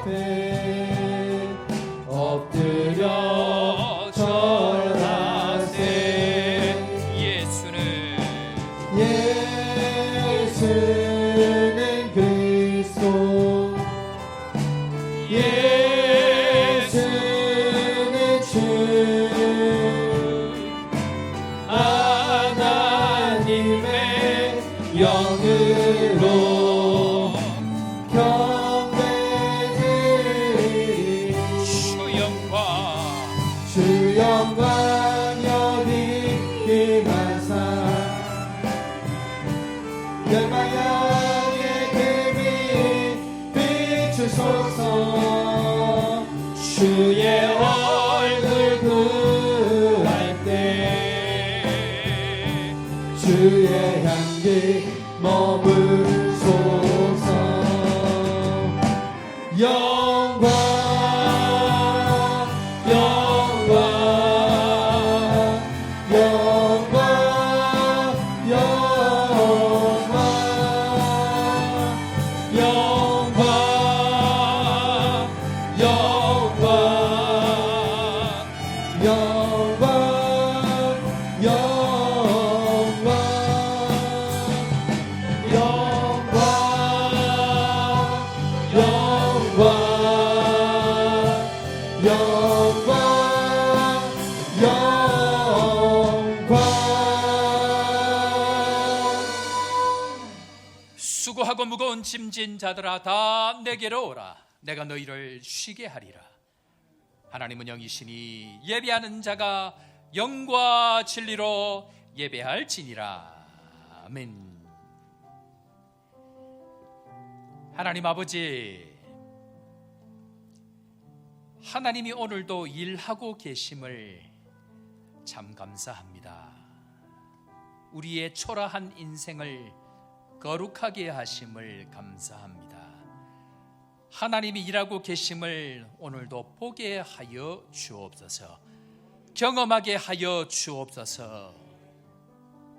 앞에 엎드려 절하세. 예수는 그리스도, 예수는 주, 하나님의 영으로 경배드리리. 주 영광 여기 임하사 멸망의 금이 비추소서. 주의 얼굴 구할 때 주의 향기 머물소서. 영광 영광 영광 영광 영광 영광 영광 영광 수고하고 무거운 짐진 자들아 다 내게로 오라. 내가 너희를 쉬게 하리라. 하나님은 영이시니 예배하는 자가 영과 진리로 예배할지니라. 아멘. 하나님 아버지, 하나님이 오늘도 일하고 계심을 참 감사합니다. 우리의 초라한 인생을 거룩하게 하심을 감사합니다. 하나님이 일하고 계심을 오늘도 보게 하여 주옵소서. 경험하게 하여 주옵소서.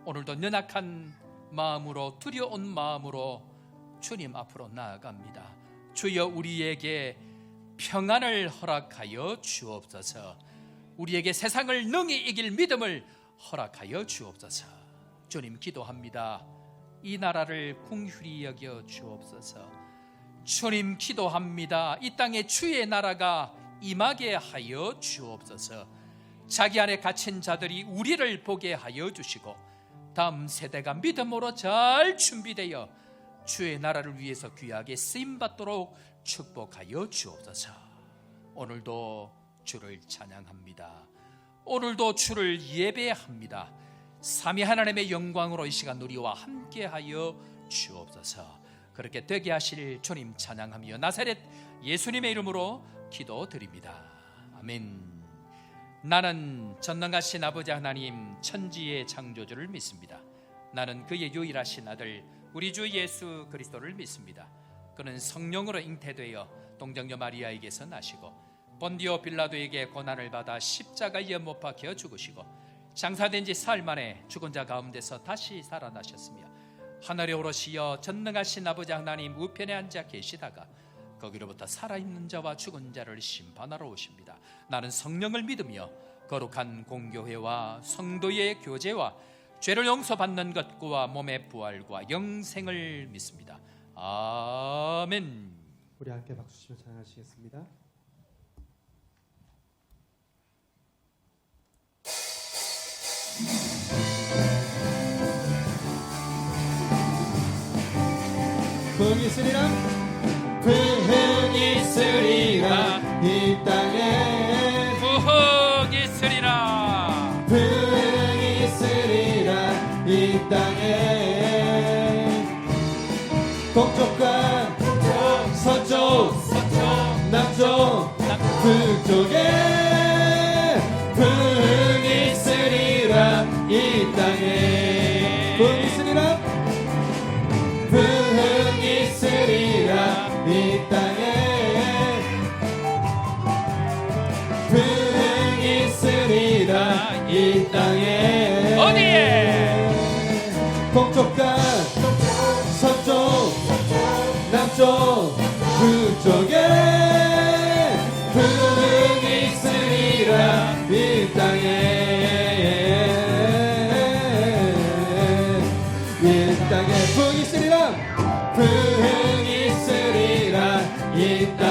오늘도 연약한 마음으로, 두려운 마음으로 주님 앞으로 나아갑니다. 주여 우리에게 평안을 허락하여 주옵소서. 우리에게 세상을 능히 이길 믿음을 허락하여 주옵소서. 주님 기도합니다. 이 나라를 긍휼히 여겨 주옵소서. 주님 기도합니다. 이 땅에 주의 나라가 임하게 하여 주옵소서. 자기 안에 갇힌 자들이 우리를 보게 하여 주시고 다음 세대가 믿음으로 잘 준비되어 주의 나라를 위해서 귀하게 쓰임받도록 축복하여 주옵소서. 오늘도 주를 찬양합니다. 오늘도 주를 예배합니다. 삼위 하나님의 영광으로 이 시간 우리와 함께하여 주옵소서. 그렇게 되게 하실 주님 찬양하며 나사렛 예수님의 이름으로 기도드립니다. 아멘. 나는 전능하신 아버지 하나님 천지의 창조주를 믿습니다. 나는 그의 유일하신 아들 우리 주 예수 그리스도를 믿습니다. 그는 성령으로 잉태되어 동정녀 마리아에게서 나시고 본디오 빌라도에게 고난을 받아 십자가에 못 박혀 죽으시고 장사된 지 사흘 만에 죽은 자 가운데서 다시 살아나셨으며 하늘에 오르시어 전능하신 아버지 하나님 우편에 앉아 계시다가 거기로부터 살아있는 자와 죽은 자를 심판하러 오십니다. 나는 성령을 믿으며 거룩한 공교회와 성도의 교제와 죄를 용서받는 것과 몸의 부활과 영생을 믿습니다. 아멘. 우리 함께 박수 치며 찬양하시겠습니다. 부흥이 있으리라, 부흥이 있으리라, 이 땅에 부흥이 있으리라, 부흥이 있으리라, 이 땅에 동쪽과 서쪽 남쪽 북쪽에 부흥이 있으리라, 이 땅에 부흥이 있으리라, 부흥이 있으리라, 이 땅에 부흥이 있으리라, 이 땅에 어디에? 동쪽과 서쪽 남쪽 북쪽에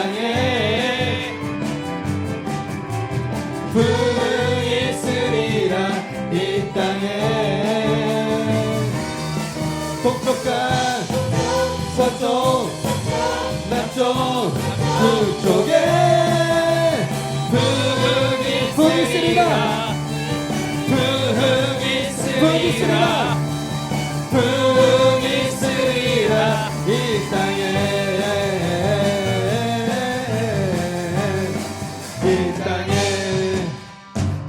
땅에 부흥이 있으리라 이 땅에 동쪽과 서쪽 남쪽 그쪽에 부흥이 있으리라 부흥이 있으리라 부흥이 있으리라 이 땅에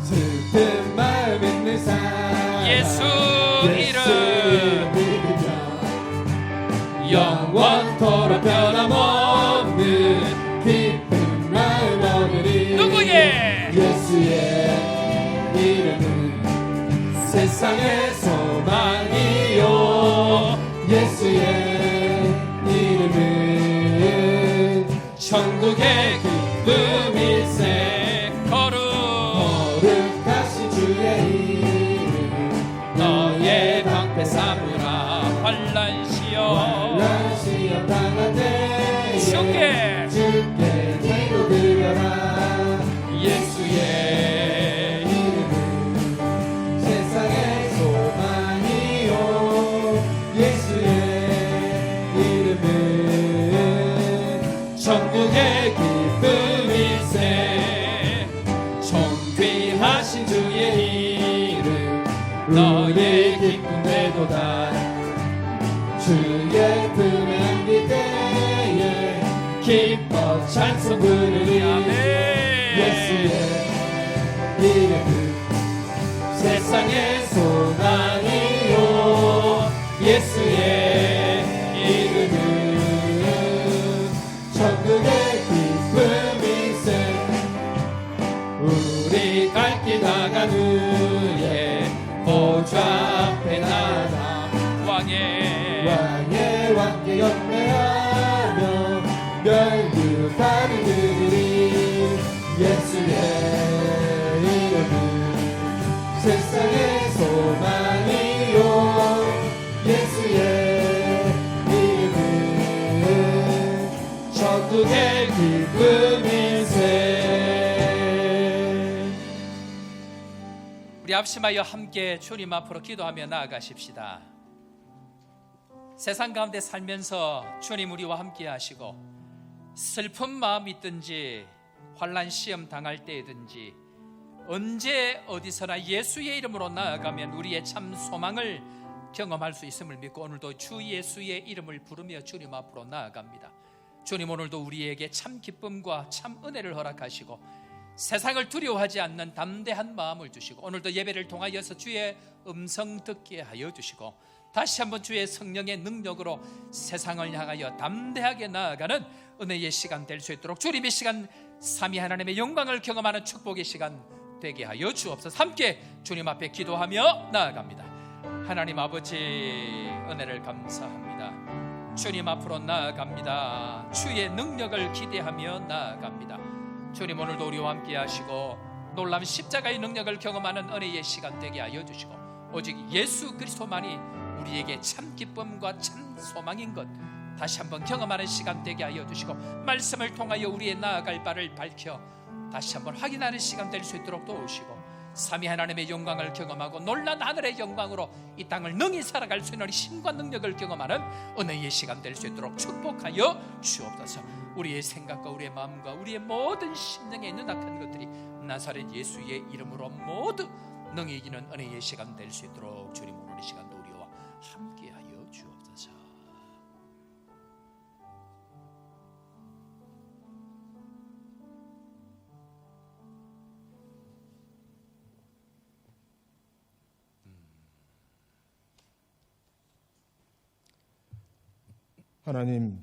슬픈 마음 있는 사람 예수 이름 영원토록 변함없는 기쁜 마음 얻으리 누구의 예수의 이름은 세상의 소망이요 예수의 이름은 천국의 기쁨일세 거룩하신 주의 이름 너의 방패 삼으라 환난시여 당할 때에 주께 기도 드려라 예수의 이름은 세상의 소망이요 예수의 이름은 천국의 기쁨일세 존귀하신 주의 이름 너의 기쁨 되도다 주의 품에 안길 때에 기뻐 찬송 부르리 예수의 이름은 세상의 소망이요 예수의 이름은 천국의 기쁨일세 우리 갈 길 다간 후에 보좌 앞에 나가 왕의 왕께 연매하며 멸류관을 드리리 예수의 이름은 세상의 소망이요 예수의 이름은 천국의 기쁨일세 우리 합심하여 함께 주님 앞으로 기도하며 나아가십시다. 세상 가운데 살면서 주님 우리와 함께 하시고 슬픈 마음이 있든지 환난 시험 당할 때든지 언제 어디서나 예수의 이름으로 나아가면 우리의 참 소망을 경험할 수 있음을 믿고 오늘도 주 예수의 이름을 부르며 주님 앞으로 나아갑니다. 주님 오늘도 우리에게 참 기쁨과 참 은혜를 허락하시고 세상을 두려워하지 않는 담대한 마음을 주시고 오늘도 예배를 통하여서 주의 음성 듣게 하여 주시고 다시 한번 주의 성령의 능력으로 세상을 향하여 담대하게 나아가는 은혜의 시간 될 수 있도록 주님의 시간 삼위 하나님의 영광을 경험하는 축복의 시간 되게 하여 주옵소서. 함께 주님 앞에 기도하며 나아갑니다. 하나님 아버지 은혜를 감사합니다. 주님 앞으로 나아갑니다. 주의 능력을 기대하며 나아갑니다. 주님 오늘도 우리와 함께 하시고 놀라운 십자가의 능력을 경험하는 은혜의 시간 되게 하여 주시고 오직 예수 그리스도만이 우리에게 참 기쁨과 참 소망인 것 다시 한번 경험하는 시간 되게 하여 주시고 말씀을 통하여 우리의 나아갈 바를 밝혀 다시 한번 확인하는 시간 될 수 있도록 도우시고 삼위 하나님의 영광을 경험하고 놀란 하늘의 영광으로 이 땅을 능히 살아갈 수 있는 힘과 능력을 경험하는 은혜의 시간 될 수 있도록 축복하여 주옵소서. 우리의 생각과 우리의 마음과 우리의 모든 심령에 있는 악한 것들이 나사렛 예수의 이름으로 모두 능히 이기는 은혜의 시간 될 수 있도록 주님 오늘 이 시간도 우리와 함께하여 주옵소서. 하나님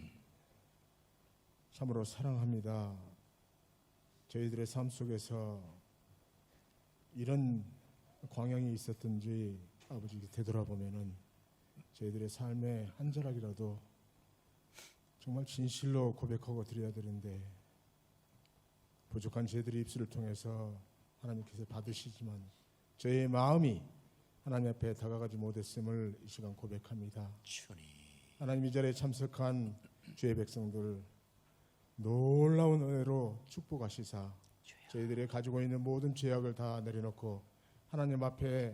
참으로 사랑합니다. 저희들의 삶 속에서 이런 광양이 있었든지 아버지 되돌아보면은 저희들의 삶에 한 자락이라도 정말 진실로 고백하고 드려야 되는데 부족한 저희들의 입술을 통해서 하나님께서 받으시지만 저희의 마음이 하나님 앞에 다가가지 못했음을 이 시간 고백합니다. 주님 하나님 이 자리에 참석한 주의 백성들 놀라운 축복하시사 저희들이 가지고 있는 모든 죄악을 다 내려놓고 하나님 앞에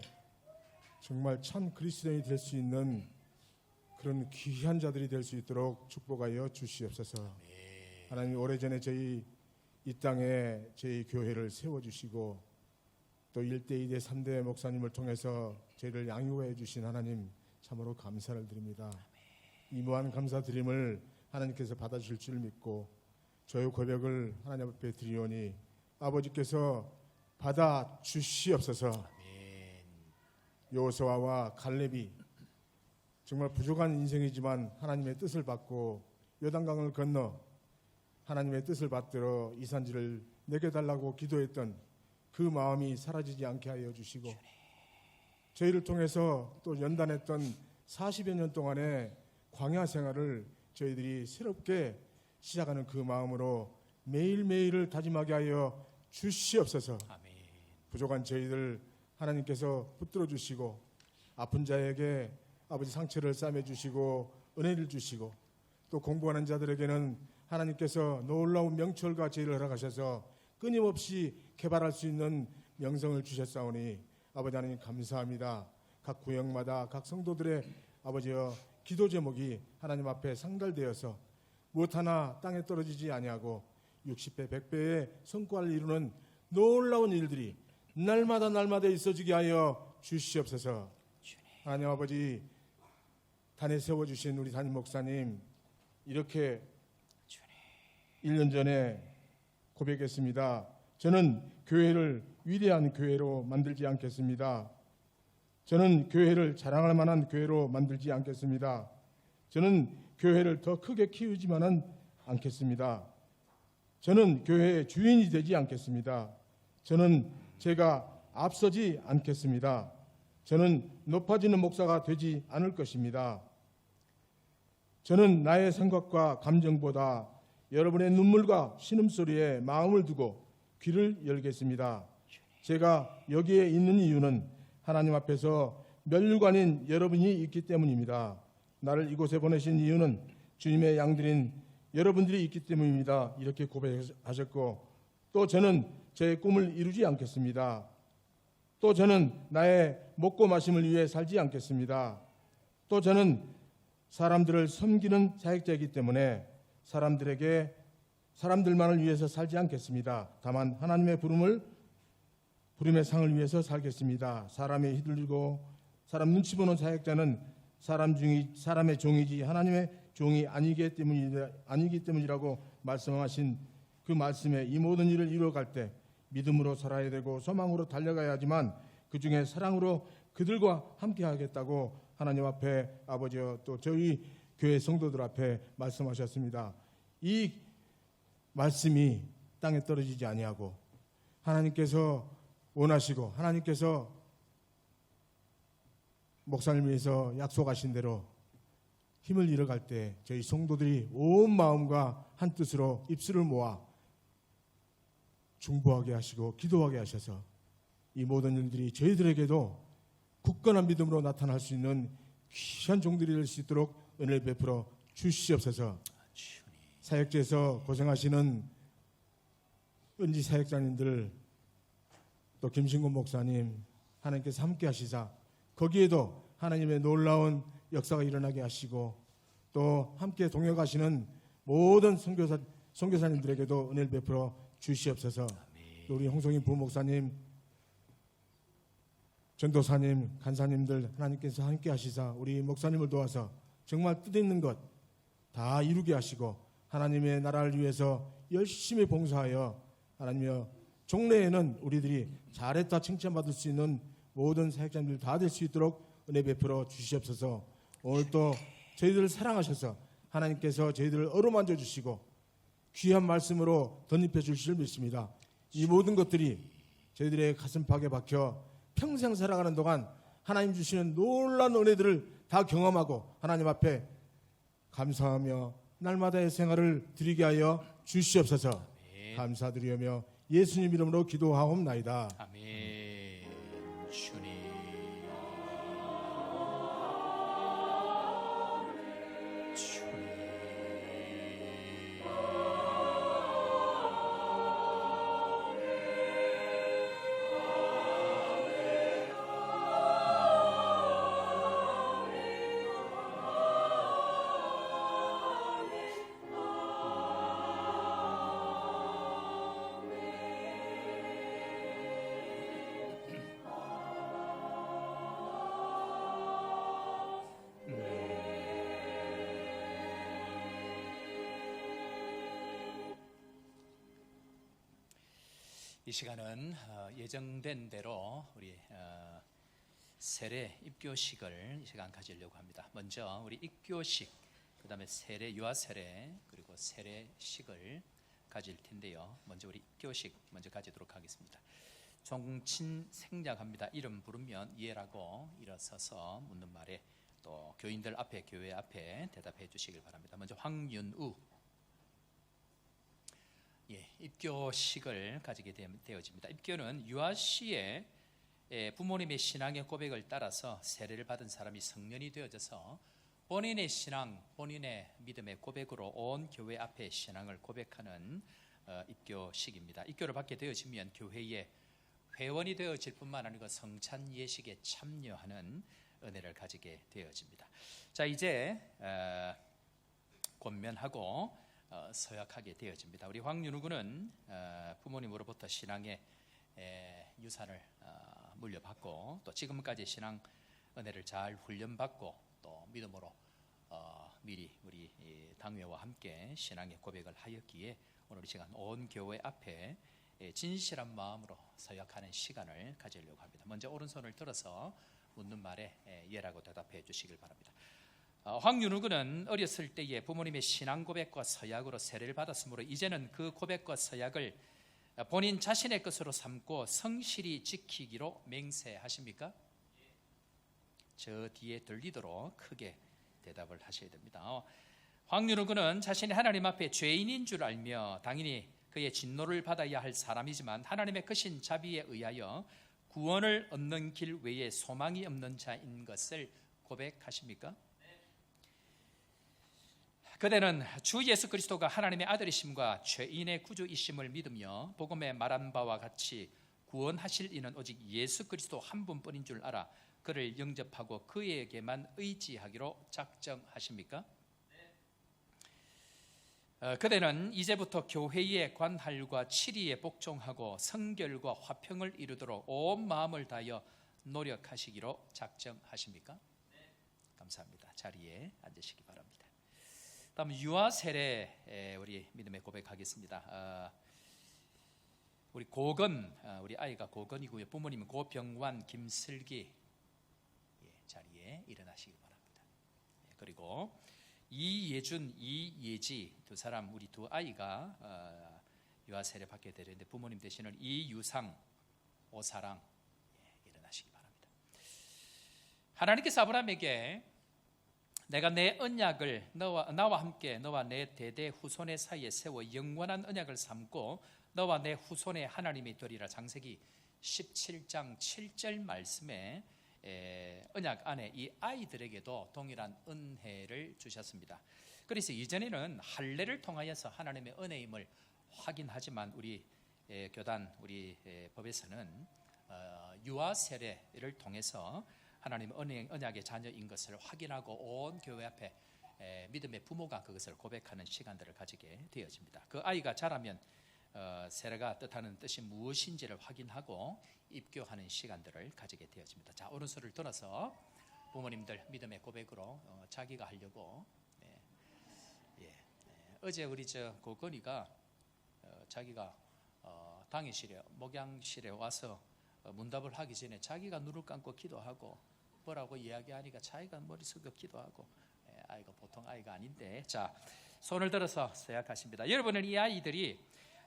정말 참 그리스도인이 될 수 있는 그런 귀한 자들이 될 수 있도록 축복하여 주시옵소서. 하나님 오래전에 저희 이 땅에 저희 교회를 세워주시고 또 1대, 2대, 3대 목사님을 통해서 저희를 양육해 주신 하나님 참으로 감사를 드립니다. 이 무한 감사드림을 하나님께서 받아주실 줄 믿고 저의 고백을 하나님 앞에 드리오니 아버지께서 받아주시옵소서. 여호수아와 갈렙이 정말 부족한 인생이지만 하나님의 뜻을 받고 요단강을 건너 하나님의 뜻을 받들어 이 산지를 내게 달라고 기도했던 그 마음이 사라지지 않게 하여 주시고 저희를 통해서 또 연단했던 40여 년 동안의 광야 생활을 저희들이 새롭게 시작하는 그 마음으로 매일매일을 다짐하게 하여 주시옵소서. 부족한 저희들 하나님께서 붙들어 주시고 아픈 자에게 아버지 상처를 싸매 주시고 은혜를 주시고 또 공부하는 자들에게는 하나님께서 놀라운 명철과 지혜를 허락하셔서 끊임없이 개발할 수 있는 명성을 주셨사오니 아버지 하나님 감사합니다. 각 구역마다 각 성도들의 아버지여 기도 제목이 하나님 앞에 상달되어서 무엇 하나 땅에 떨어지지 아니하고 60배 100배의 성과를 이루는 놀라운 일들이 날마다 있어지게 하여 주시옵소서. 하나님 아버지 단에 세워주신 우리 담임 목사님 이렇게 1년 전에 고백했습니다. 저는 교회를 위대한 교회로 만들지 않겠습니다. 저는 교회를 자랑할 만한 교회로 만들지 않겠습니다. 저는 교회를 더 크게 키우지만은 않겠습니다. 저는 교회의 주인이 되지 않겠습니다. 저는 제가 앞서지 않겠습니다. 저는 높아지는 목사가 되지 않을 것입니다. 저는 나의 생각과 감정보다 여러분의 눈물과 신음소리에 마음을 두고 귀를 열겠습니다. 제가 여기에 있는 이유는 하나님 앞에서 멸류관인 여러분이 있기 때문입니다. 나를 이곳에 보내신 이유는 주님의 양들인 여러분들이 있기 때문입니다. 이렇게 고백하셨고 또 저는 제 꿈을 이루지 않겠습니다. 또 저는 나의 먹고 마심을 위해 살지 않겠습니다. 또 저는 사람들을 섬기는 사역자이기 때문에 사람들만을 위해서 살지 않겠습니다. 다만 하나님의 부름의 상을 위해서 살겠습니다. 사람에 휘둘리고 사람 눈치 보는 사역자는 사람의 종이지 하나님의 종이 아니기 때문이라고 말씀하신 그 말씀에 이 모든 일을 이루어갈 때 믿음으로 살아야 되고 소망으로 달려가야 하지만 그중에 사랑으로 그들과 함께 하겠다고 하나님 앞에 아버지여 또 저희 교회 성도들 앞에 말씀하셨습니다. 이 말씀이 땅에 떨어지지 아니하고 하나님께서 원하시고 하나님께서 목사님을 위해서 약속하신 대로 힘을 잃어갈 때 저희 성도들이 온 마음과 한 뜻으로 입술을 모아 중보하게 하시고 기도하게 하셔서 이 모든 일들이 저희들에게도 굳건한 믿음으로 나타날 수 있는 귀한 종들이 될 수 있도록 은혜를 베풀어 주시옵소서. 사역지에서 고생하시는 은지 사역자님들 또 김신곤 목사님 하나님께서 함께 하시사 거기에도 하나님의 놀라운 역사가 일어나게 하시고 또 함께 동역하시는 모든 선교사님들에게도 은혜를 베풀어 주시옵소서. 또 우리 홍성인 부목사님 전도사님 간사님들 하나님께서 함께 하시사 우리 목사님을 도와서 정말 뜻있는 것 다 이루게 하시고 하나님의 나라를 위해서 열심히 봉사하여 하나님여 종래에는 우리들이 잘했다 칭찬받을 수 있는 모든 사역자님들 다 될 수 있도록 은혜 베풀어 주시옵소서. 오늘 또 저희들을 사랑하셔서 하나님께서 저희들을 어루만져 주시고 귀한 말씀으로 덧입혀 주실 줄 믿습니다. 이 모든 것들이 저희들의 가슴팍에 박혀 평생 살아가는 동안 하나님 주시는 놀라운 은혜들을 다 경험하고 하나님 앞에 감사하며 날마다의 생활을 드리게 하여 주시옵소서. 아멘. 감사드리며 예수님 이름으로 기도하옵나이다. 아멘. 주님. 주님. 이 시간은 예정된 대로 우리 세례 입교식을 이 시간 가지려고 합니다. 먼저 우리 입교식, 그 다음에 세례, 유아 세례, 그리고 세례식을 가질 텐데요. 먼저 우리 입교식 먼저 가지도록 하겠습니다. 종친 생략합니다. 이름 부르면 예라고 일어서서 묻는 말에 또 교인들 앞에, 교회 앞에 대답해 주시길 바랍니다. 먼저 황윤우. 입교식을 가지게 되어집니다. 입교는 유아 시에 부모님의 신앙의 고백을 따라서 세례를 받은 사람이 성년이 되어져서 본인의 신앙, 본인의 믿음의 고백으로 온 교회 앞에 신앙을 고백하는 입교식입니다. 입교를 받게 되어지면 교회의 회원이 되어질 뿐만 아니고 성찬 예식에 참여하는 은혜를 가지게 되어집니다. 자, 이제 권면하고 서약하게 되어집니다. 우리 황윤우 군은 부모님으로부터 신앙의 유산을 물려받고 또 지금까지 신앙 은혜를 잘 훈련받고 또 믿음으로 미리 우리 당회와 함께 신앙의 고백을 하였기에 오늘 이 시간 온 교회 앞에 진실한 마음으로 서약하는 시간을 가지려고 합니다. 먼저 오른손을 들어서 묻는 말에 예라고 대답해 주시길 바랍니다. 황윤우 군은 어렸을 때에 부모님의 신앙 고백과 서약으로 세례를 받았으므로 이제는 그 고백과 서약을 본인 자신의 것으로 삼고 성실히 지키기로 맹세하십니까? 저 뒤에 들리도록 크게 대답을 하셔야 됩니다. 황윤우 군은 자신이 하나님 앞에 죄인인 줄 알며 당연히 그의 진노를 받아야 할 사람이지만 하나님의 크신 자비에 의하여 구원을 얻는 길 외에 소망이 없는 자인 것을 고백하십니까? 그대는 주 예수 그리스도가 하나님의 아들이심과 죄인의 구주이심을 믿으며 복음에 말한 바와 같이 구원하실 이는 오직 예수 그리스도 한 분뿐인 줄 알아 그를 영접하고 그에게만 의지하기로 작정하십니까? 그대는 이제부터 교회의 관할과 치리에 복종하고 성결과 화평을 이루도록 온 마음을 다하여 노력하시기로 작정하십니까? 감사합니다. 자리에 앉으시기 바랍니다. 다음 유아 세례 우리 믿음의 고백하겠습니다. 우리 고건, 우리 아이가 고건이고요. 부모님은 고병완, 김슬기. 자리에 일어나시기 바랍니다. 그리고 이예준, 이예지 두 사람, 우리 두 아이가 유아 세례 받게 되는데 부모님 되시는 이유상, 오사랑 일어나시기 바랍니다. 하나님께서 아브라함에게 내가 내 언약을 나와 함께 너와 내 대대 후손의 사이에 세워 영원한 언약을 삼고 너와 내 후손의 하나님이 되리라. 창세기 17장 7절 말씀에 언약 안에 이 아이들에게도 동일한 은혜를 주셨습니다. 그래서 이전에는 할례를 통하여서 하나님의 은혜임을 확인하지만 우리 교단, 우리 법에서는 유아 세례를 통해서 하나님 언약의 자녀인 것을 확인하고 온 교회 앞에 믿음의 부모가 그것을 고백하는 시간들을 가지게 되어집니다. 그 아이가 자라면 세례가 뜻하는 뜻이 무엇인지를 확인하고 입교하는 시간들을 가지게 되어집니다. 자, 오른손을 들어서 부모님들 믿음의 고백으로 자기가 하려고 어제 우리 고건이가 자기가 당회실에 목양실에 와서 문답을 하기 전에 자기가 눈을 감고 기도하고 뭐라고 이야기하니까 자기가 머리 숙여 기도하고 아이가 보통 아이가 아닌데 자 손을 들어서 서약하십니다. 여러분은 이 아이들이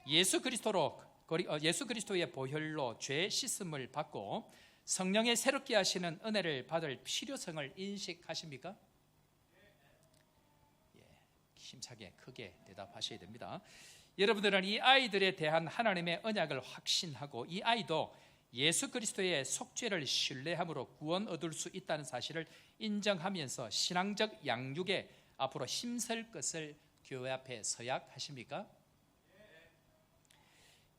예수 그리스도의 보혈로 죄 씻음을 받고 성령의 새롭게 하시는 은혜를 받을 필요성을 인식하십니까? 힘차게 크게 대답하셔야 됩니다. 여러분들은 이 아이들에 대한 하나님의 언약을 확신하고 이 아이도 예수 그리스도의 속죄를 신뢰함으로 구원 얻을 수 있다는 사실을 인정하면서 신앙적 양육에 앞으로 힘쓸 것을 교회 앞에 서약하십니까?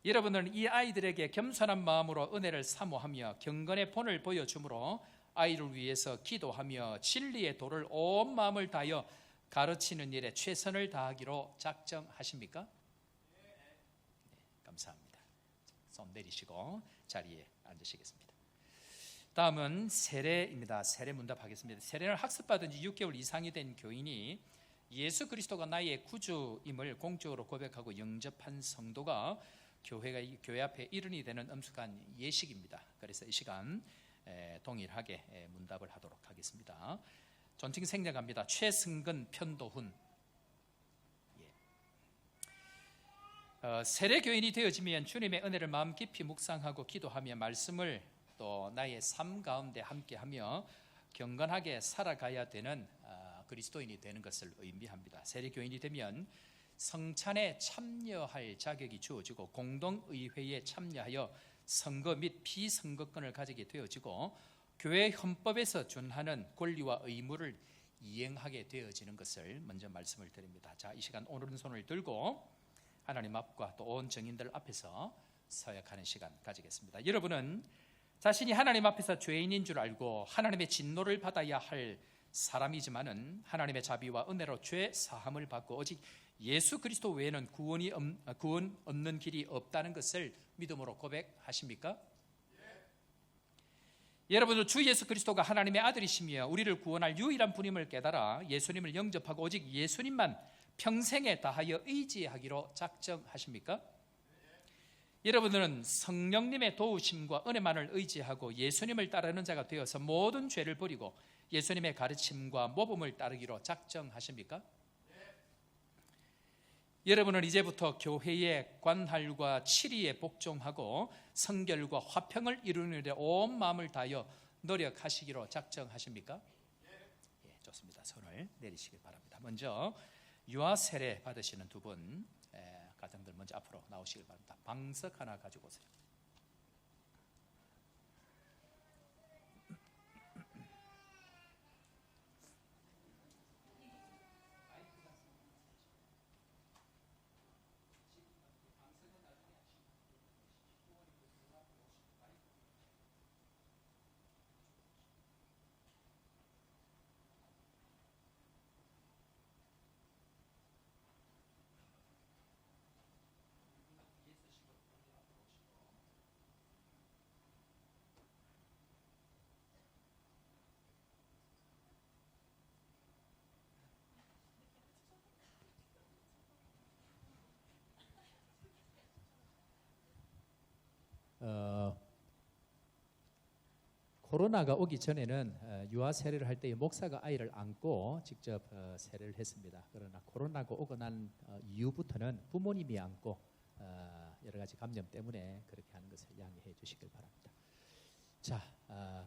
여러분은 이 아이들에게 겸손한 마음으로 은혜를 사모하며 경건의 본을 보여주므로 아이를 위해서 기도하며 진리의 도를 온 마음을 다하여 가르치는 일에 최선을 다하기로 작정하십니까? 감사합니다. 손 내리시고 자리에 앉으시겠습니다. 다음은 세례입니다. 세례 문답하겠습니다. 세례를 학습받은 지 6개월 이상이 된 교인이 예수 그리스도가 나의 구주임을 공적으로 고백하고 영접한 성도가 교회 앞에 일원이 되는 엄숙한 예식입니다. 그래서 이 시간 동일하게 문답을 하도록 하겠습니다. 존칭 생략합니다. 최승근, 편도훈. 세례교인이 되어지면 주님의 은혜를 마음 깊이 묵상하고 기도하며 말씀을 또 나의 삶 가운데 함께하며 경건하게 살아가야 되는 그리스도인이 되는 것을 의미합니다. 세례교인이 되면 성찬에 참여할 자격이 주어지고 공동의회에 참여하여 선거 및 비선거권을 가지게 되어지고 교회 헌법에서 준하는 권리와 의무를 이행하게 되어지는 것을 먼저 말씀을 드립니다. 자, 이 시간 오른손을 들고 하나님 앞과 또 온 정인들 앞에서 서약하는 시간 가지겠습니다. 여러분은 자신이 하나님 앞에서 죄인인 줄 알고 하나님의 진노를 받아야 할 사람이지만은 하나님의 자비와 은혜로 죄 사함을 받고 오직 예수 그리스도 외에는 구원 얻는 길이 없다는 것을 믿음으로 고백하십니까? 여러분도 주 예수 그리스도가 하나님의 아들이시며 우리를 구원할 유일한 분임을 깨달아 예수님을 영접하고 오직 예수님만 평생에 다하여 의지하기로 작정하십니까? 여러분들은 성령님의 도우심과 은혜만을 의지하고 예수님을 따르는 자가 되어서 모든 죄를 버리고 예수님의 가르침과 모범을 따르기로 작정하십니까? 여러분은 이제부터 교회의 관할과 치리에 복종하고 성결과 화평을 이루는 데 온 마음을 다하여 노력하시기로 작정하십니까? 예, 좋습니다. 손을 내리시기 바랍니다. 먼저 유아 세례 받으시는 두 분 가정들 먼저 앞으로 나오시길 바랍니다. 방석 하나 가지고 오세요. 코로나가 오기 전에는 유아 세례를 할 때 목사가 아이를 안고 직접 세례를 했습니다. 그러나 코로나가 오고 난 이후부터는 부모님이 안고 여러 가지 감염 때문에 그렇게 하는 것을 양해해 주시길 바랍니다. 자,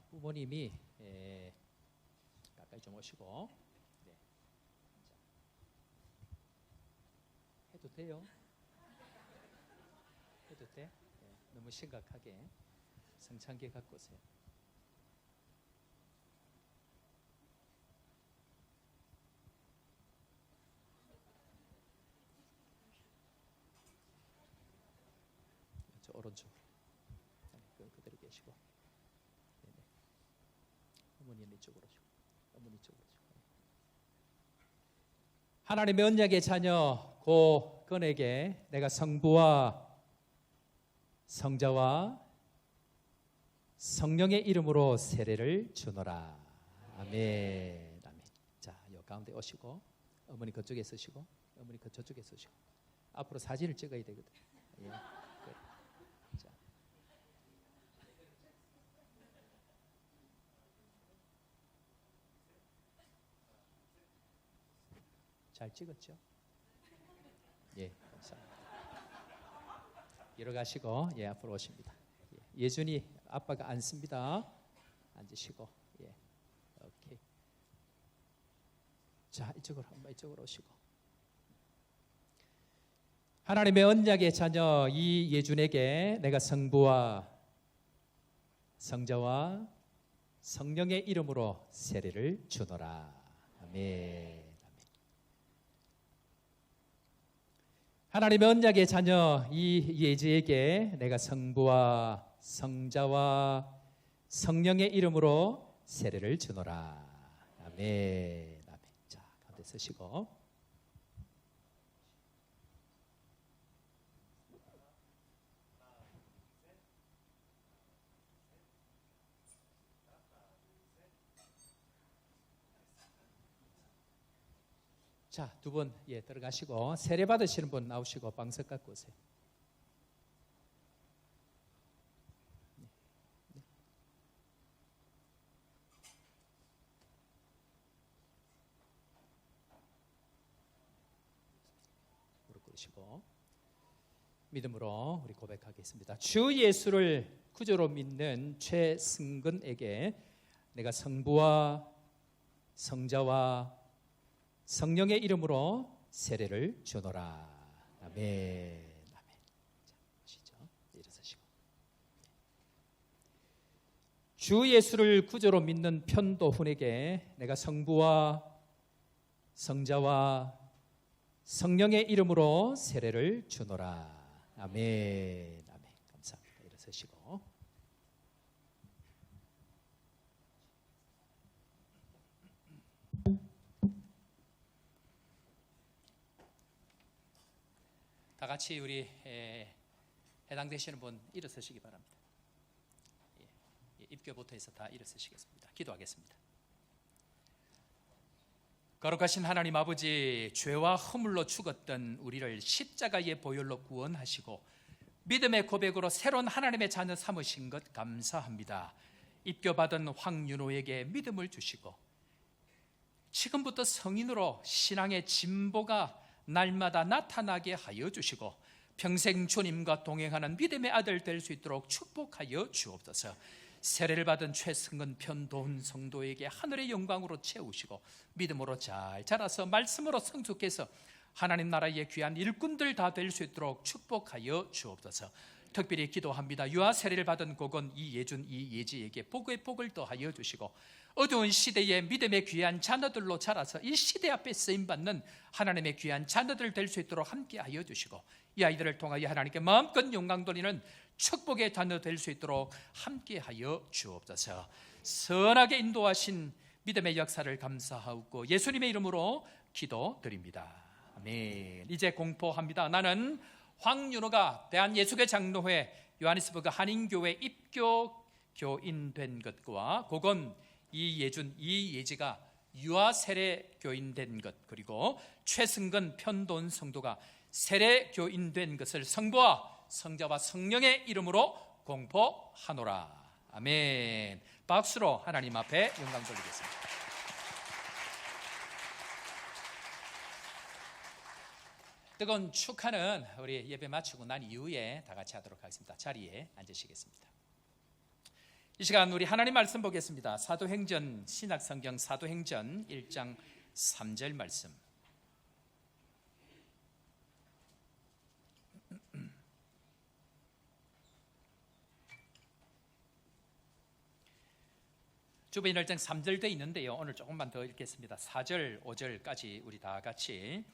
부모님이 가까이 좀 오시고 네. 자, 해도 돼요? 해도 돼? 네, 너무 심각하게 성찬계 갖고 오세요. 저 오른쪽 그대로 계시고, 네네. 어머니는 이쪽으로 오시고, 어머니 이쪽으로 오시고. 하나님의 언약의 자녀 고 건에게 내가 성부와 성자와 성령의 이름으로 세례를 주노라. 아멘. 아멘. 자, 요 가운데 오시고, 어머니 그쪽에 서시고, 어머니 그 저쪽에 서시고. 앞으로 사진을 찍어야 되거든. 예. 자. 잘 찍었죠? 예, 감사합니다. 일어가시고, 예, 앞으로 오십니다. 예준이 아빠가 앉습니다. 앉으시고, 예, 오케이. 자, 이쪽으로 엄마 이쪽으로 오시고. 하나님의 언약의 자녀 이 예준에게 내가 성부와 성자와 성령의 이름으로 세례를 주노라. 아멘. 하나님의 언약의 자녀 이 예지에게 내가 성부와 성자와 성령의 이름으로 세례를 주노라. 아멘. 아멘. 자, 가운데 서시고. 자, 두 분 예 들어가시고 세례 받으시는 분 나오시고 방석 갖고 오세요. 일어서시고 믿음으로 우리 고백하겠습니다. 주 예수를 구주로 믿는 최승근에게 내가 성부와 성자와 성령의 이름으로 세례를 주노라. 아멘. 아멘. 자, 보시죠. 일어서시고. 주 예수를 구주로 믿는 편도훈에게 내가 성부와 성자와 성령의 이름으로 세례를 주노라. 아멘. 아멘. 감사합니다. 일어서시고. 다 같이 우리 해당되시는 분 일어서시기 바랍니다. 입교부터 해서 다 일어서시겠습니다. 기도하겠습니다. 거룩하신 하나님 아버지, 죄와 허물로 죽었던 우리를 십자가의 보혈로 구원하시고 믿음의 고백으로 새로운 하나님의 자녀 삼으신 것 감사합니다. 입교받은 황윤호에게 믿음을 주시고 지금부터 성인으로 신앙의 진보가 날마다 나타나게 하여 주시고 평생 주님과 동행하는 믿음의 아들 될 수 있도록 축복하여 주옵소서. 세례를 받은 최승근 편도훈 성도에게 하늘의 영광으로 채우시고 믿음으로 잘 자라서 말씀으로 성숙해서 하나님 나라의 귀한 일꾼들 다 될 수 있도록 축복하여 주옵소서. 특별히 기도합니다. 유아 세례를 받은 고건 이예준 이예지에게 복의 복을 더하여 주시고 어두운 시대에 믿음의 귀한 자녀들로 자라서 이 시대 앞에 쓰임받는 하나님의 귀한 자녀들 될 수 있도록 함께하여 주시고 이 아이들을 통하여 하나님께 마음껏 영광 돌리는 축복의 자녀 될 수 있도록 함께하여 주옵소서. 선하게 인도하신 믿음의 역사를 감사하고 예수님의 이름으로 기도드립니다. 아멘. 이제 공포합니다. 나는 황윤호가 대한예수교 장로회 요하네스버그 한인교회 입교 교인 된 것과 고건 이예준 이예지가 유아 세례 교인 된 것, 그리고 최승근 편도훈 성도가 세례 교인 된 것을 성부와 성자와 성령의 이름으로 공포하노라. 아멘. 박수로 하나님 앞에 영광 돌리겠습니다. 뜨거운 축하는 우리 예배 마치고 난 이후에 다 같이 하도록 하겠습니다. 자리에 앉으시겠습니다. 이 시간 우리 하나님 말씀 보겠습니다. 사도행전 신약성경 사도행전 1장 3절 말씀. 주보인 1장 3절도 있는데요. 오늘 조금만 더 읽겠습니다. 4절, 5절까지 우리 다 같이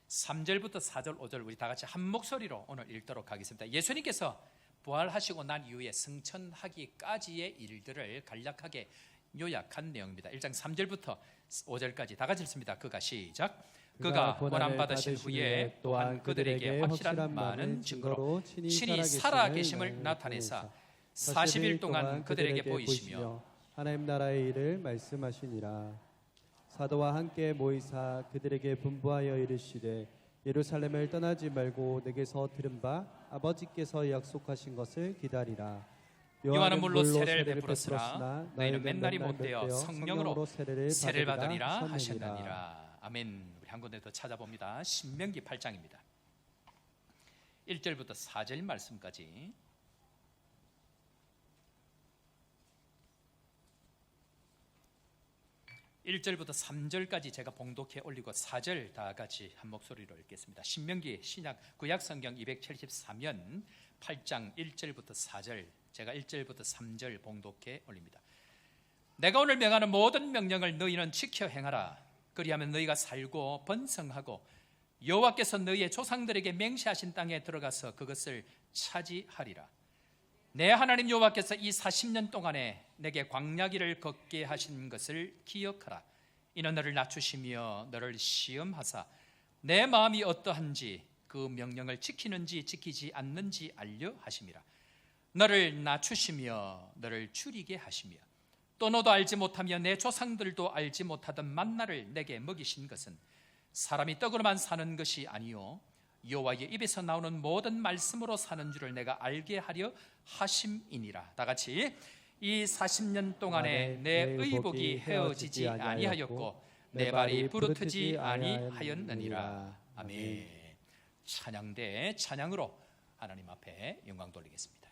3절부터 4절, 5절 우리 다 같이 한 목소리로 오늘 읽도록 하겠습니다. 예수님께서 부활하시고 난 이후에 승천하기까지의 일들을 간략하게 요약한 내용입니다. 1장 3절부터 5절까지 다 같이 읽습니다. 그가 시작. 그가 고난 받으신 후에 또한 그들에게 확실한 많은 증거로 친히 살아계심을 나타내사 40일 동안 그들에게 보이시며 하나님 나라의 일을 말씀하시니라. 사도와 함께 모이사 그들에게 분부하여 이르시되 예루살렘을 떠나지 말고 내게서 들은 바 아버지께서 약속하신 것을 기다리라. 요한은 물로 세례를 베풀었으나 너희는 맨날이 못되어 성령으로 세례를 받으리라 하셨느니라. 아멘. 우리 한 군데 더 찾아봅니다. 신명기 8장입니다. 1절부터 4절 말씀까지. 1절부터 3절까지 제가 봉독해 올리고 4절 다 같이 한 목소리로 읽겠습니다. 신명기 신약 구약성경 273면 8장 1절부터 4절, 제가 1절부터 3절 봉독해 올립니다. 내가 오늘 명하는 모든 명령을 너희는 지켜 행하라. 그리하면 너희가 살고 번성하고 여호와께서 너희의 조상들에게 맹세하신 땅에 들어가서 그것을 차지하리라. 내 하나님 여호와께서 이 40년 동안에 내게 광야길을 걷게 하신 것을 기억하라. 이는 너를 낮추시며 너를 시험하사 내 마음이 어떠한지 그 명령을 지키는지 지키지 않는지 알려 하심이라. 너를 낮추시며 너를 줄이게 하시며 또 너도 알지 못하며 내 조상들도 알지 못하던 만나를 내게 먹이신 것은 사람이 떡으로만 사는 것이 아니요 여호와의 입에서 나오는 모든 말씀으로 사는 줄을 내가 알게 하려 하심이니라. 다 같이 이 40년 동안에 내 의복이 헤어지지 아니하였고 내 발이 부르트지 아니하였느니라. 아멘. 찬양대 찬양으로 하나님 앞에 영광 돌리겠습니다.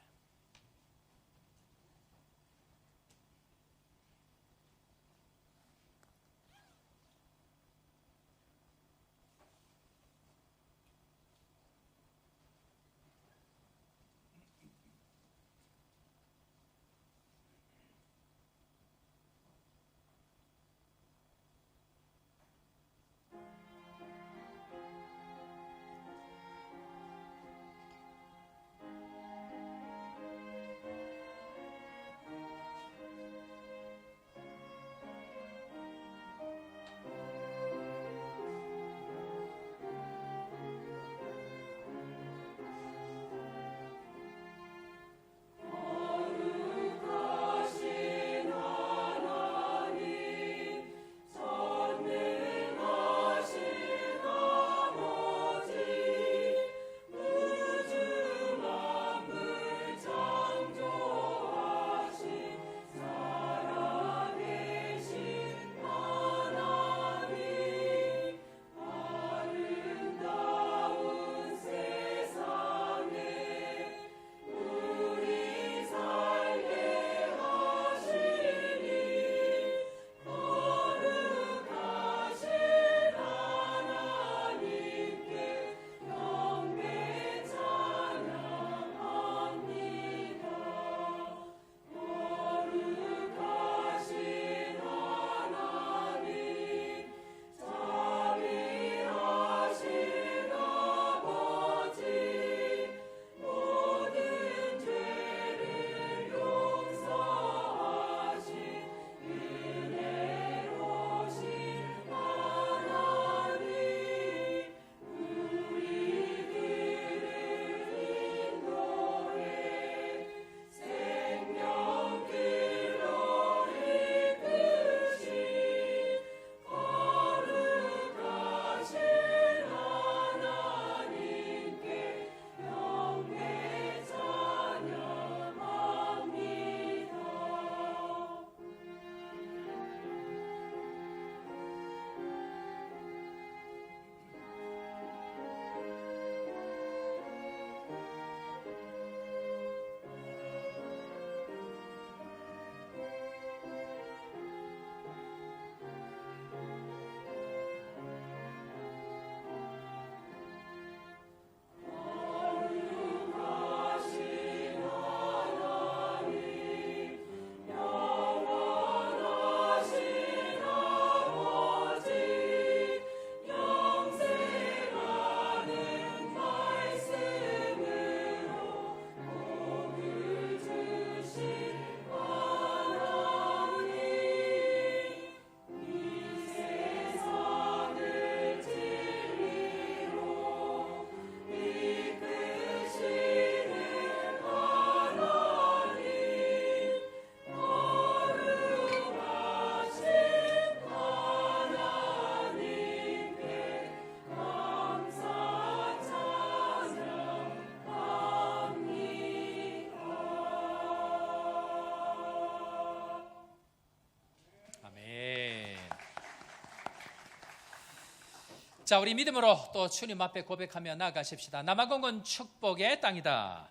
자, 우리 믿음으로 또 주님 앞에 고백하며 나아가십시다. 남아공은 축복의 땅이다.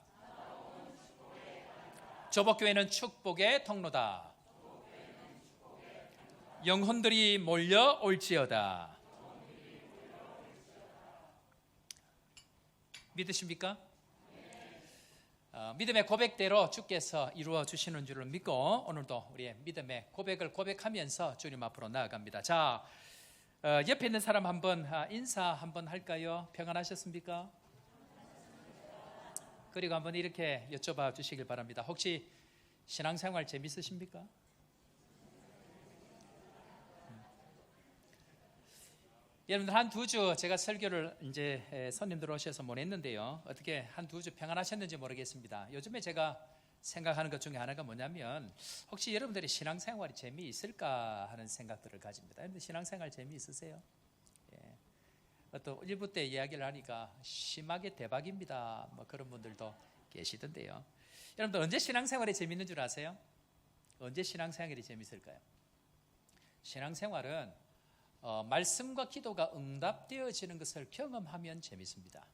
조복교회는 축복의 통로다. 영혼들이 몰려올지어다. 믿으십니까? 믿음의 고백대로 주께서 이루어 주시는 줄을 믿고 오늘도 우리의 믿음의 고백을 고백하면서 주님 앞으로 나아갑니다. 자, 옆에 있는 사람 한번 인사 한번 할까요? 평안하셨습니까? 그리고 한번 이렇게 여쭤봐 주시길 바랍니다. 혹시 신앙생활 재밌으십니까? 여러분들 한 두 주 제가 설교를 이제 손님들 오셔서 못 했는데요. 어떻게 한 두 주 평안하셨는지 모르겠습니다. 요즘에 제가 생각하는 것 중에 하나가 뭐냐면 혹시 여러분들이 신앙생활이 재미있을까 하는 생각들을 가집니다. 여러분들 신앙생활 재미있으세요? 예. 또 일부 때 이야기를 하니까 심하게 대박입니다. 뭐 그런 분들도 계시던데요. 여러분들 언제 신앙생활이 재미있는 줄 아세요? 언제 신앙생활이 재미있을까요? 신앙생활은 말씀과 기도가 응답되어지는 것을 경험하면 재밌습니다.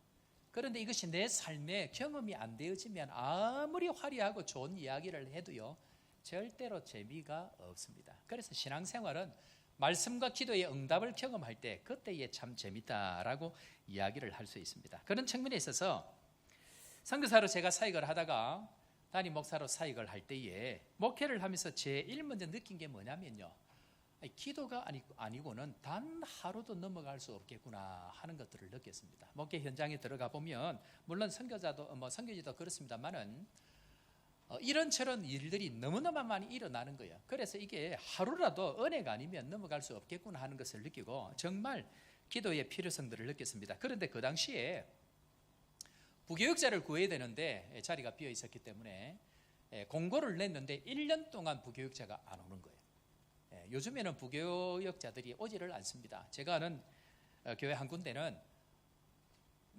그런데 이것이 내 삶에 경험이 안 되어지면 아무리 화려하고 좋은 이야기를 해도요, 절대로 재미가 없습니다. 그래서 신앙생활은 말씀과 기도의 응답을 경험할 때 그때에 참 재밌다라고 이야기를 할 수 있습니다. 그런 측면에 있어서 선교사로 제가 사역을 하다가 담임 목사로 사역을 할 때에 목회를 하면서 제일 먼저 느낀 게 뭐냐면요, 기도가 아니고는 단 하루도 넘어갈 수 없겠구나 하는 것들을 느꼈습니다. 목회 현장에 들어가 보면 물론 선교지도 그렇습니다만은 이런저런 일들이 너무너무 많이 일어나는 거예요. 그래서 이게 하루라도 은혜가 아니면 넘어갈 수 없겠구나 하는 것을 느끼고 정말 기도의 필요성들을 느꼈습니다. 그런데 그 당시에 부교육자를 구해야 되는데 자리가 비어 있었기 때문에 공고를 냈는데 1년 동안 부교육자가 안 오는 거예요. 요즘에는 부교육자들이 오지를 않습니다. 제가 아는 교회 한 군데는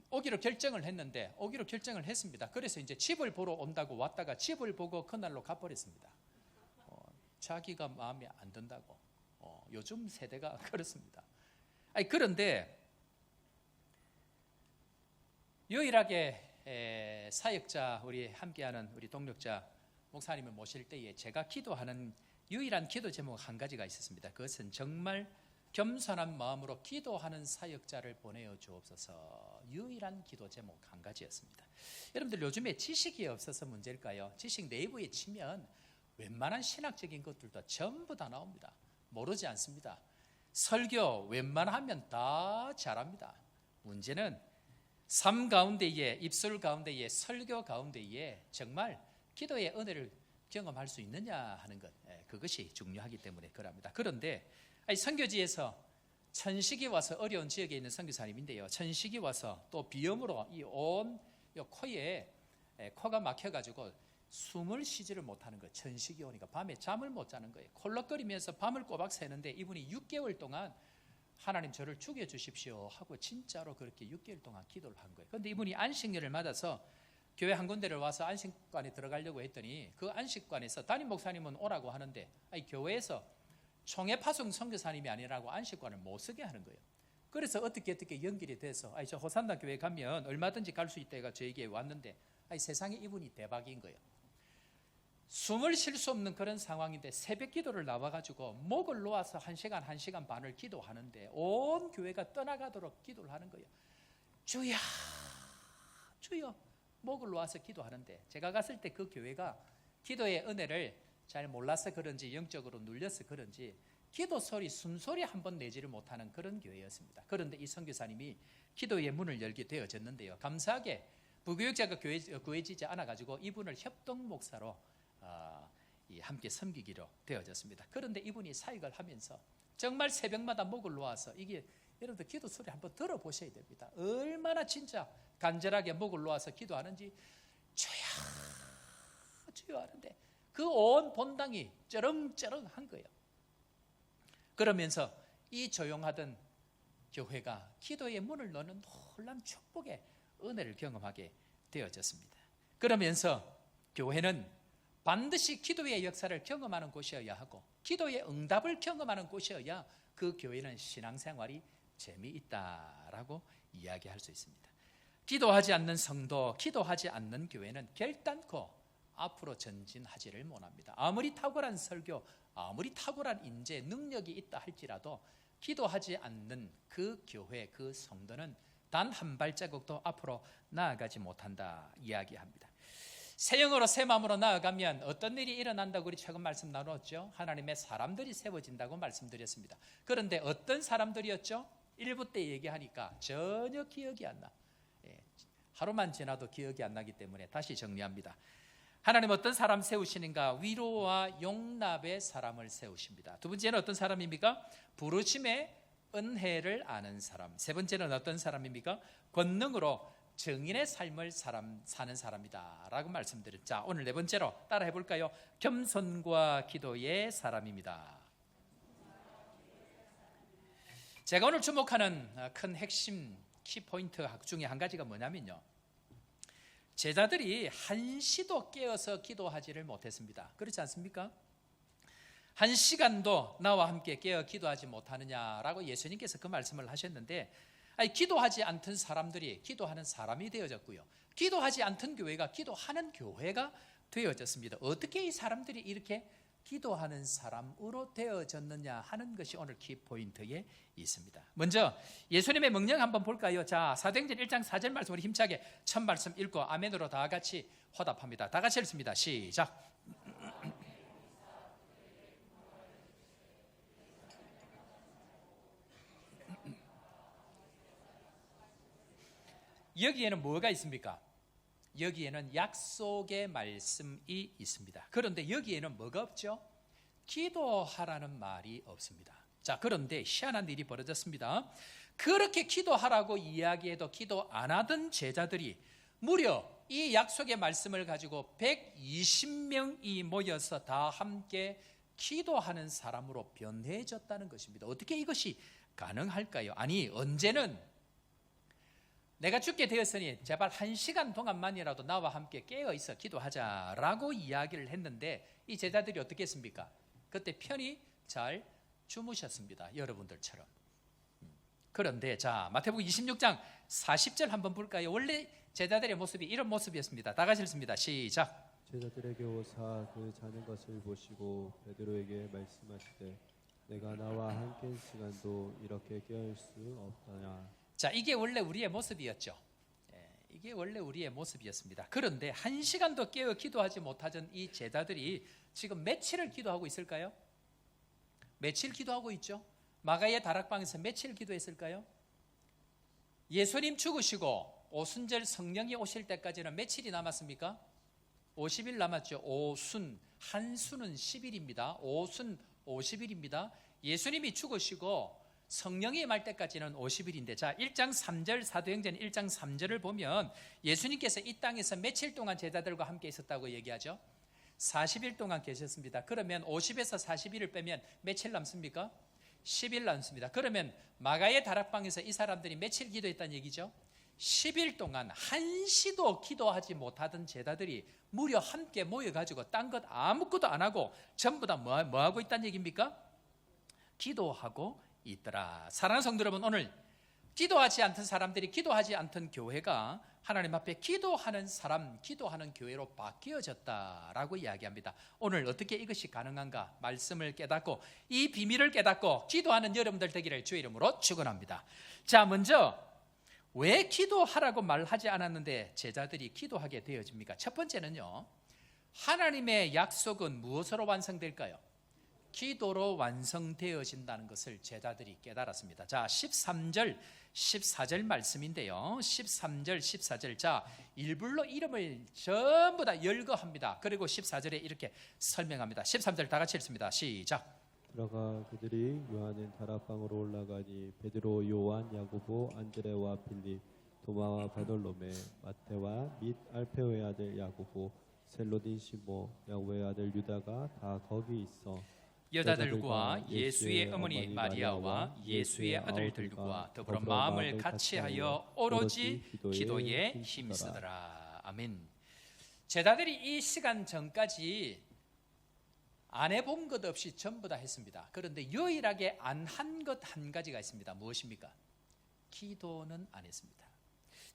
오기로 결정을 했습니다. 그래서 이제 집을 보러 온다고 왔다가 집을 보고 그날로 가버렸습니다. 자기가 마음에 안 든다고. 요즘 세대가 그렇습니다. 그런데 유일하게 사역자, 우리 함께하는 우리 동력자 목사님을 모실 때에 제가 기도하는 유일한 기도 제목 한 가지가 있었습니다. 그것은 정말 겸손한 마음으로 기도하는 사역자를 보내어 주옵소서. 유일한 기도 제목 한 가지였습니다. 여러분들 요즘에 지식이 없어서 문제일까요? 지식 내부에 치면 웬만한 신학적인 것들도 전부 다 나옵니다. 모르지 않습니다. 설교 웬만하면 다 잘합니다. 문제는 삶 가운데에, 입술 가운데에, 설교 가운데에 정말 기도의 은혜를 경험할 수 있느냐 하는 것, 그것이 중요하기 때문에 그럽니다. 그런데 선교지에서 천식이 와서, 어려운 지역에 있는 선교사님인데요, 천식이 와서 또 비염으로 이 온 코에 코가 막혀가지고 숨을 쉬지를 못하는 거예요. 천식이 오니까 밤에 잠을 못 자는 거예요. 콜록거리면서 밤을 꼬박 새는데 이분이 6개월 동안 하나님 저를 죽여주십시오 하고 진짜로 그렇게 6개월 동안 기도를 한 거예요. 그런데 이분이 안식년을 맞아서 교회 한 군데를 와서 안식관에 들어가려고 했더니 그 안식관에서 담임 목사님은 오라고 하는데 교회에서 총회 파송 선교사님이 아니라고 안식관을 못 쓰게 하는 거예요. 그래서 어떻게 연결이 돼서 저 호산나 교회 가면 얼마든지 갈 수 있다가 저에게 왔는데 세상에 이분이 대박인 거예요. 숨을 쉴 수 없는 그런 상황인데 새벽 기도를 나와가지고 목을 놓아서 1시간, 1시간 반을 기도하는데 온 교회가 떠나가도록 기도를 하는 거예요. 주여, 주여. 목을 놓아서 기도하는데 제가 갔을 때 그 교회가 기도의 은혜를 잘 몰라서 그런지 영적으로 눌려서 그런지 기도 소리, 숨소리 한번 내지를 못하는 그런 교회였습니다. 그런데 이 선교사님이 기도의 문을 열게 되어졌는데요, 감사하게 부교육자가 구해지지 않아가지고 이분을 협동 목사로 함께 섬기기로 되어졌습니다. 그런데 이분이 사역을 하면서 정말 새벽마다 목을 놓아서, 이게 여러분들 기도 소리 한번 들어보셔야 됩니다. 얼마나 진짜 간절하게 목을 놓아서 기도하는지. 주여, 주여 하는데 그 온 본당이 쩌렁쩌렁한 거예요. 그러면서 이 조용하던 교회가 기도의 문을 여는 놀라운 축복의 은혜를 경험하게 되어졌습니다. 그러면서 교회는 반드시 기도의 역사를 경험하는 곳이어야 하고 기도의 응답을 경험하는 곳이어야 그 교회는 신앙생활이 재미있다라고 이야기할 수 있습니다. 기도하지 않는 성도, 기도하지 않는 교회는 결단코 앞으로 전진하지를 못합니다. 아무리 탁월한 설교, 아무리 탁월한 인재, 능력이 있다 할지라도 기도하지 않는 그 교회, 그 성도는 단 한 발자국도 앞으로 나아가지 못한다 이야기합니다. 새 영으로 새 마음으로 나아가면 어떤 일이 일어난다고 우리 최근 말씀 나눴죠. 하나님의 사람들이 세워진다고 말씀드렸습니다. 그런데 어떤 사람들이었죠? 1부 때 얘기하니까 전혀 기억이 안 나. 하루만 지나도 기억이 안 나기 때문에 다시 정리합니다. 하나님 어떤 사람 세우시는가? 위로와 용납의 사람을 세우십니다. 두 번째는 어떤 사람입니까? 부르심의 은혜를 아는 사람. 세 번째는 어떤 사람입니까? 권능으로 정인의 삶을 사는 사람이다 라고 말씀드렸죠. 자, 오늘 네 번째로 따라 해볼까요? 겸손과 기도의 사람입니다. 제가 오늘 주목하는 큰 핵심 키포인트 중에 한 가지가 뭐냐면요, 제자들이 한시도 깨어서 기도하지를 못했습니다. 그렇지 않습니까? 한 시간도 나와 함께 깨어 기도하지 못하느냐라고 예수님께서 그 말씀을 하셨는데, 아니, 기도하지 않던 사람들이 기도하는 사람이 되어졌고요. 기도하지 않던 교회가 기도하는 교회가 되어졌습니다. 어떻게 이 사람들이 이렇게 기도하는 사람으로 되어졌느냐 하는 것이 오늘 키포인트에 있습니다. 먼저 예수님의 명령 한번 볼까요? 자, 사도행전 1장 4절 말씀 우리 힘차게 첫 말씀 읽고 아멘으로 다 같이 화답합니다. 다 같이 읽습니다. 시작. 여기에는 뭐가 있습니까? 여기에는 약속의 말씀이 있습니다. 그런데 여기에는 뭐가 없죠? 기도하라는 말이 없습니다. 자, 그런데 희한한 일이 벌어졌습니다. 그렇게 기도하라고 이야기해도 기도 안 하던 제자들이 무려 이 약속의 말씀을 가지고 120명이 모여서 다 함께 기도하는 사람으로 변해졌다는 것입니다. 어떻게 이것이 가능할까요? 아니, 언제는 내가 죽게 되었으니 제발 1시간 동안만이라도 나와 함께 깨어있어 기도하자라고 이야기를 했는데 이 제자들이 어떻게 했습니까? 그때 편히 잘 주무셨습니다. 여러분들처럼. 그런데 자, 마태복음 26장 40절 한번 볼까요? 원래 제자들의 모습이 이런 모습이었습니다. 다 같이 읽습니다. 시작. 제자들에게 오사 그 자는 것을 보시고 베드로에게 말씀하시되 내가 나와 함께 시간도 이렇게 깨어있을 수 없다냐. 자, 이게 원래 우리의 모습이었죠. 이게 원래 우리의 모습이었습니다. 그런데 1시간도 깨어 기도하지 못하던 이 제자들이 지금 며칠을 기도하고 있을까요? 며칠 기도하고 있죠? 마가의 다락방에서 며칠 기도했을까요? 예수님 죽으시고 오순절 성령이 오실 때까지는 며칠이 남았습니까? 50일 남았죠. 오순, 한순은 10일입니다. 오순 50일입니다. 예수님이 죽으시고 성령이 임할 때까지는 50일인데 자, 1장 3절 사도행전 1장 3절을 보면 예수님께서 이 땅에서 며칠 동안 제자들과 함께 있었다고 얘기하죠? 40일 동안 계셨습니다. 그러면 50에서 40일을 빼면 며칠 남습니까? 10일 남습니다. 그러면 마가의 다락방에서 이 사람들이 며칠 기도했다는 얘기죠? 10일 동안 한시도 기도하지 못하던 제자들이 무려 함께 모여가지고 딴 것 아무것도 안 하고 전부 다 뭐 하고 있다는 얘기입니까? 기도하고 있더라. 사랑하는 성도 여러분, 오늘 기도하지 않던 사람들이 기도하지 않던 교회가 하나님 앞에 기도하는 사람, 기도하는 교회로 바뀌어졌다라고 이야기합니다. 오늘 어떻게 이것이 가능한가? 말씀을 깨닫고 이 비밀을 깨닫고 기도하는 여러분들 되기를 주의 이름으로 축원합니다. 자, 먼저 왜 기도하라고 말하지 않았는데 제자들이 기도하게 되어집니까? 첫 번째는요, 하나님의 약속은 무엇으로 완성될까요? 기도로 완성되어진다는 것을 제자들이 깨달았습니다. 자, 13절, 14절 말씀인데요. 13절, 14절. 자, 일불로 이름을 전부 다 열거합니다. 그리고 14절에 이렇게 설명합니다. 13절 다 같이 읽습니다. 시작. 들어가 그들이 요한은 다락방으로 올라가니 베드로, 요한, 야고보, 안드레와 빌립, 도마와 바돌로메, 마테와 및 알페오의 아들 야고보, 셀로딘 시모, 야고보의 아들 유다가 다 거기 있어 여자들과 예수의 어머니 마리아와 예수의 아들들과 더불어 마음을 같이하여 오로지 기도에 힘쓰더라. 아멘. 제자들이 이 시간 전까지 안 해본 것 없이 전부 다 했습니다. 그런데 유일하게 안 한 것 한 가지가 있습니다. 무엇입니까? 기도는 안 했습니다.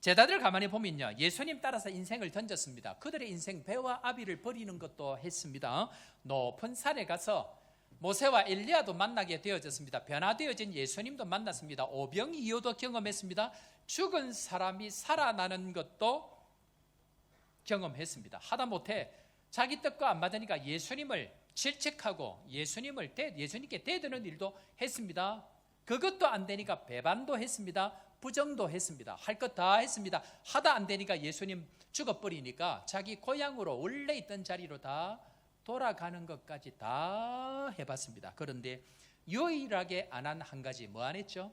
제자들 가만히 보면요, 예수님 따라서 인생을 던졌습니다. 그들의 인생 배와 아비를 버리는 것도 했습니다. 높은 산에 가서 모세와 엘리야도 만나게 되어졌습니다. 변화되어진 예수님도 만났습니다. 오병이어도 경험했습니다. 죽은 사람이 살아나는 것도 경험했습니다. 하다못해 자기 뜻과 안 맞으니까 예수님을 질책하고 예수님께 대드는 일도 했습니다. 그것도 안 되니까 배반도 했습니다. 부정도 했습니다. 할 것 다 했습니다. 하다 안 되니까 예수님 죽어버리니까 자기 고향으로 원래 있던 자리로 다 돌아가는 것까지 다 해봤습니다. 그런데 유일하게 안 한 한 가지 뭐 안 했죠?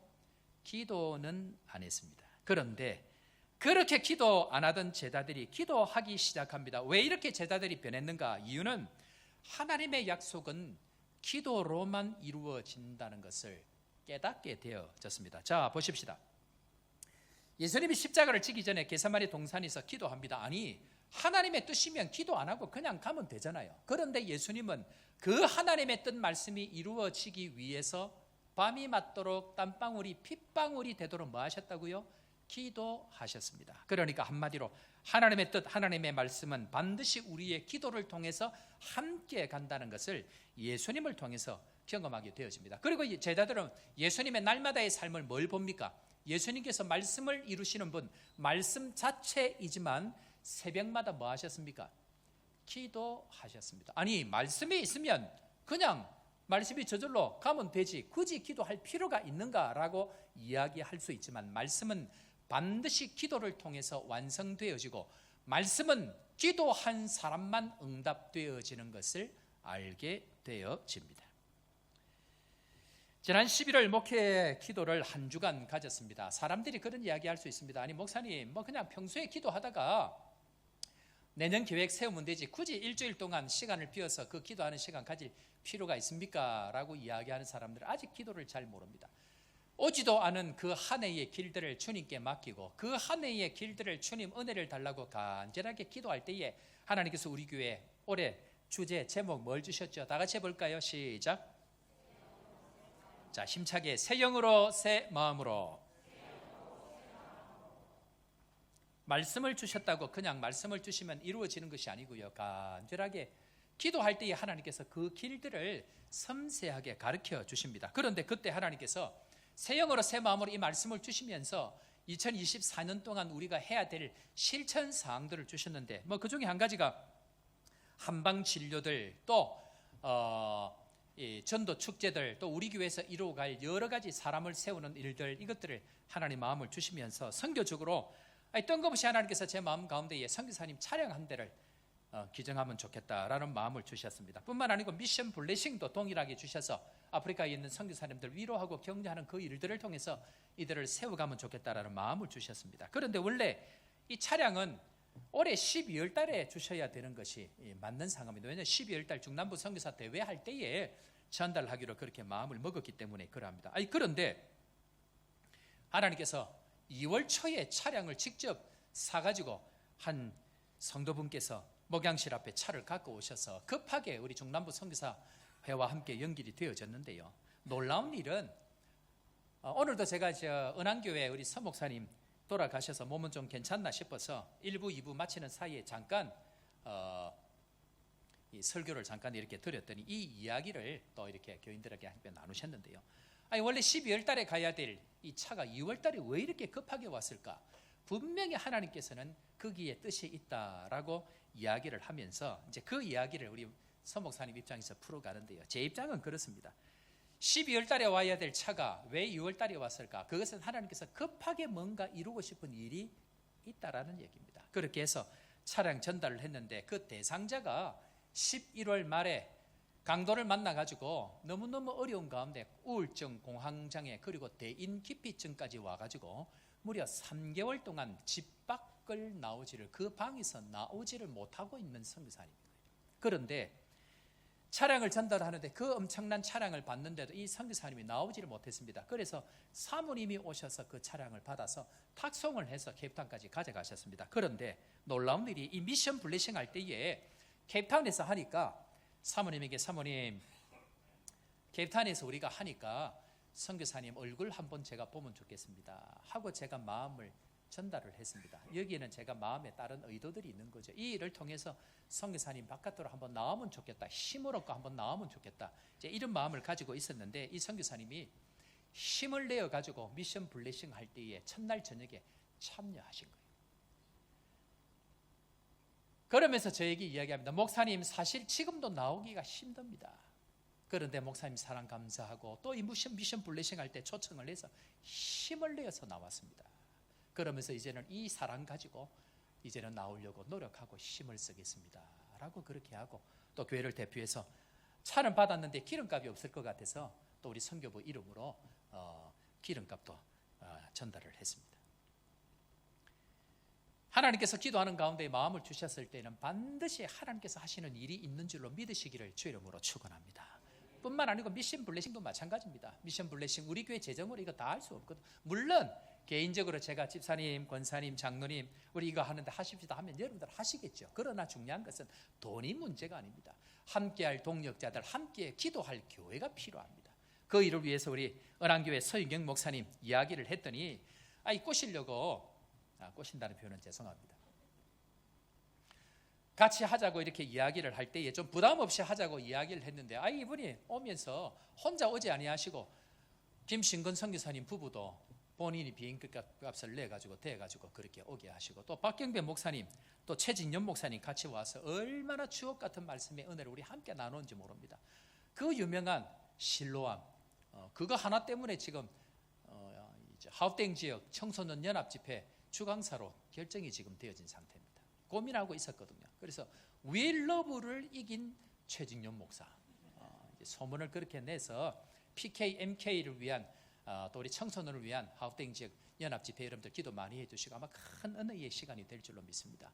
기도는 안 했습니다. 그런데 그렇게 기도 안 하던 제자들이 기도하기 시작합니다. 왜 이렇게 제자들이 변했는가? 이유는 하나님의 약속은 기도로만 이루어진다는 것을 깨닫게 되어졌습니다. 자, 보십시다. 예수님이 십자가를 지기 전에 겟세마네 동산에서 기도합니다. 아니, 하나님의 뜻이면 기도 안 하고 그냥 가면 되잖아요. 그런데 예수님은 그 하나님의 뜻 말씀이 이루어지기 위해서 밤이 맞도록 땀방울이 핏방울이 되도록 뭐 하셨다고요? 기도하셨습니다. 그러니까 한마디로 하나님의 뜻, 하나님의 말씀은 반드시 우리의 기도를 통해서 함께 간다는 것을 예수님을 통해서 경험하게 되어집니다. 그리고 이 제자들은 예수님의 날마다의 삶을 뭘 봅니까? 예수님께서 말씀을 이루시는 분, 말씀 자체이지만 새벽마다 뭐 하셨습니까? 기도하셨습니다. 아니, 말씀이 있으면 그냥 말씀이 저절로 가면 되지 굳이 기도할 필요가 있는가라고 이야기할 수 있지만, 말씀은 반드시 기도를 통해서 완성되어지고 말씀은 기도한 사람만 응답되어지는 것을 알게 되어집니다. 지난 11월 목회 기도를 한 주간 가졌습니다. 사람들이 그런 이야기 할 수 있습니다. 아니 목사님, 뭐 그냥 평소에 기도하다가 내년 계획 세우면 되지 굳이 일주일 동안 시간을 비워서 그 기도하는 시간 가질 필요가 있습니까? 라고 이야기하는 사람들은 아직 기도를 잘 모릅니다. 오지도 않은 그 한 해의 길들을 주님께 맡기고 그 한 해의 길들을 주님 은혜를 달라고 간절하게 기도할 때에 하나님께서 우리 교회 올해 주제 제목 뭘 주셨죠? 다 같이 해볼까요? 시작. 자, 힘차게 새 영으로 새 마음으로. 말씀을 주셨다고 그냥 말씀을 주시면 이루어지는 것이 아니고요, 간절하게 기도할 때에 하나님께서 그 길들을 섬세하게 가르쳐 주십니다. 그런데 그때 하나님께서 새 영으로 새 마음으로 이 말씀을 주시면서 2024년 동안 우리가 해야 될 실천 사항들을 주셨는데, 뭐 그 중에 한 가지가 한방 진료들, 또 이 전도 축제들, 또 우리 교회에서 이루어갈 여러 가지 사람을 세우는 일들, 이것들을 하나님 마음을 주시면서 선교적으로 뜬금없이 하나님께서 제 마음 가운데에 선교사님 차량 한 대를 기증하면 좋겠다라는 마음을 주셨습니다. 뿐만 아니고 미션 블레싱도 동일하게 주셔서 아프리카에 있는 선교사님들 위로하고 격려하는 그 일들을 통해서 이들을 세워가면 좋겠다라는 마음을 주셨습니다. 그런데 원래 이 차량은 올해 12월 달에 주셔야 되는 것이 맞는 상황입니다. 왜냐하면 12월 달 중남부 선교사 대회 할 때에 전달하기로 그렇게 마음을 먹었기 때문에 그러합니다. 그런데 하나님께서 2월 초에 차량을 직접 사가지고 한 성도분께서 목양실 앞에 차를 갖고 오셔서 급하게 우리 중남부 선교사 회와 함께 연결이 되어졌는데요. 놀라운 일은 오늘도 제가 은한교회 우리 서목사님 돌아가셔서 몸은 좀 괜찮나 싶어서 1부, 2부 마치는 사이에 잠깐 이 설교를 잠깐 이렇게 드렸더니 이 이야기를 또 이렇게 교인들에게 함께 나누셨는데요. 원래 12월 달에 가야 될 이 차가 2월 달에 왜 이렇게 급하게 왔을까? 분명히 하나님께서는 거기에 뜻이 있다라고 이야기를 하면서 이제 그 이야기를 우리 서목사님 입장에서 풀어가는데요. 제 입장은 그렇습니다. 12월 달에 와야 될 차가 왜 2월 달에 왔을까? 그것은 하나님께서 급하게 뭔가 이루고 싶은 일이 있다라는 얘기입니다. 그렇게 해서 차량 전달을 했는데 그 대상자가 11월 말에 강도를 만나가지고 너무너무 어려운 가운데 우울증, 공황장애, 그리고 대인기피증까지 와가지고 무려 3개월 동안 집 밖을 나오지를, 그 방에서 나오지를 못하고 있는 선교사님입니다. 그런데 차량을 전달하는데 그 엄청난 차량을 받는데도 이 선교사님이 나오지를 못했습니다. 그래서 사모님이 오셔서 그 차량을 받아서 탁송을 해서 케이프타운까지 가져가셨습니다. 그런데 놀라운 일이 이 미션 블레싱 할 때에 케이프타운에서 하니까 사모님에게, 사모님 케이프타운에서 우리가 하니까 선교사님 얼굴 한번 제가 보면 좋겠습니다 하고 제가 마음을 전달을 했습니다. 여기에는 제가 마음에 다른 의도들이 있는 거죠. 이 일을 통해서 선교사님 바깥으로 한번 나오면 좋겠다, 힘을 얻고 한번 나오면 좋겠다, 이제 이런 마음을 가지고 있었는데 이 선교사님이 힘을 내어 가지고 미션 블레싱 할 때에 첫날 저녁에 참여하신 거예요. 그러면서 저에게 이야기합니다. 목사님 사실 지금도 나오기가 힘듭니다. 그런데 목사님 사랑 감사하고 또 이 미션 블레싱 할 때 초청을 해서 힘을 내어서 나왔습니다. 그러면서 이제는 이 사랑 가지고 이제는 나오려고 노력하고 힘을 쓰겠습니다 라고 그렇게 하고, 또 교회를 대표해서 차는 받았는데 기름값이 없을 것 같아서 또 우리 선교부 이름으로 기름값도 전달을 했습니다. 하나님께서 기도하는 가운데 마음을 주셨을 때는 반드시 하나님께서 하시는 일이 있는 줄로 믿으시기를 주 이름으로 축원합니다. 뿐만 아니고 미션 블레싱도 마찬가지입니다. 미션 블레싱 우리 교회 재정으로 이거 다 할 수 없거든요. 물론 개인적으로 제가 집사님, 권사님, 장로님 우리 이거 하는데 하십시다 하면 여러분들 하시겠죠. 그러나 중요한 것은 돈이 문제가 아닙니다. 함께할 동력자들, 함께 기도할 교회가 필요합니다. 그 일을 위해서 우리 은한교회 서윤경 목사님 이야기를 했더니 꼬시려고, 꼬신다는 표현은 죄송합니다. 같이 하자고 이렇게 이야기를 할 때에 좀 부담 없이 하자고 이야기를 했는데 이분이 오면서 혼자 오지 아니하시고 김신근 선교사님 부부도 본인이 비행값을 내가지고 대가지고 그렇게 오게 하시고, 또 박경배 목사님, 또 최진년 목사님 같이 와서 얼마나 주옥 같은 말씀의 은혜를 우리 함께 나누는지 모릅니다. 그 유명한 실로암, 그거 하나 때문에 지금 이제 하우땡 지역 청소년 연합 집회 주강사로 결정이 지금 되어진 상태입니다. 고민하고 있었거든요. 그래서 윌러브를 이긴 최진년 목사, 이제 소문을 그렇게 내서 PKMK를 위한, 또 우리 청소년을 위한 하우땡 지역 연합 집회 여러분들 기도 많이 해주시고 아마 큰 은혜의 시간이 될 줄로 믿습니다.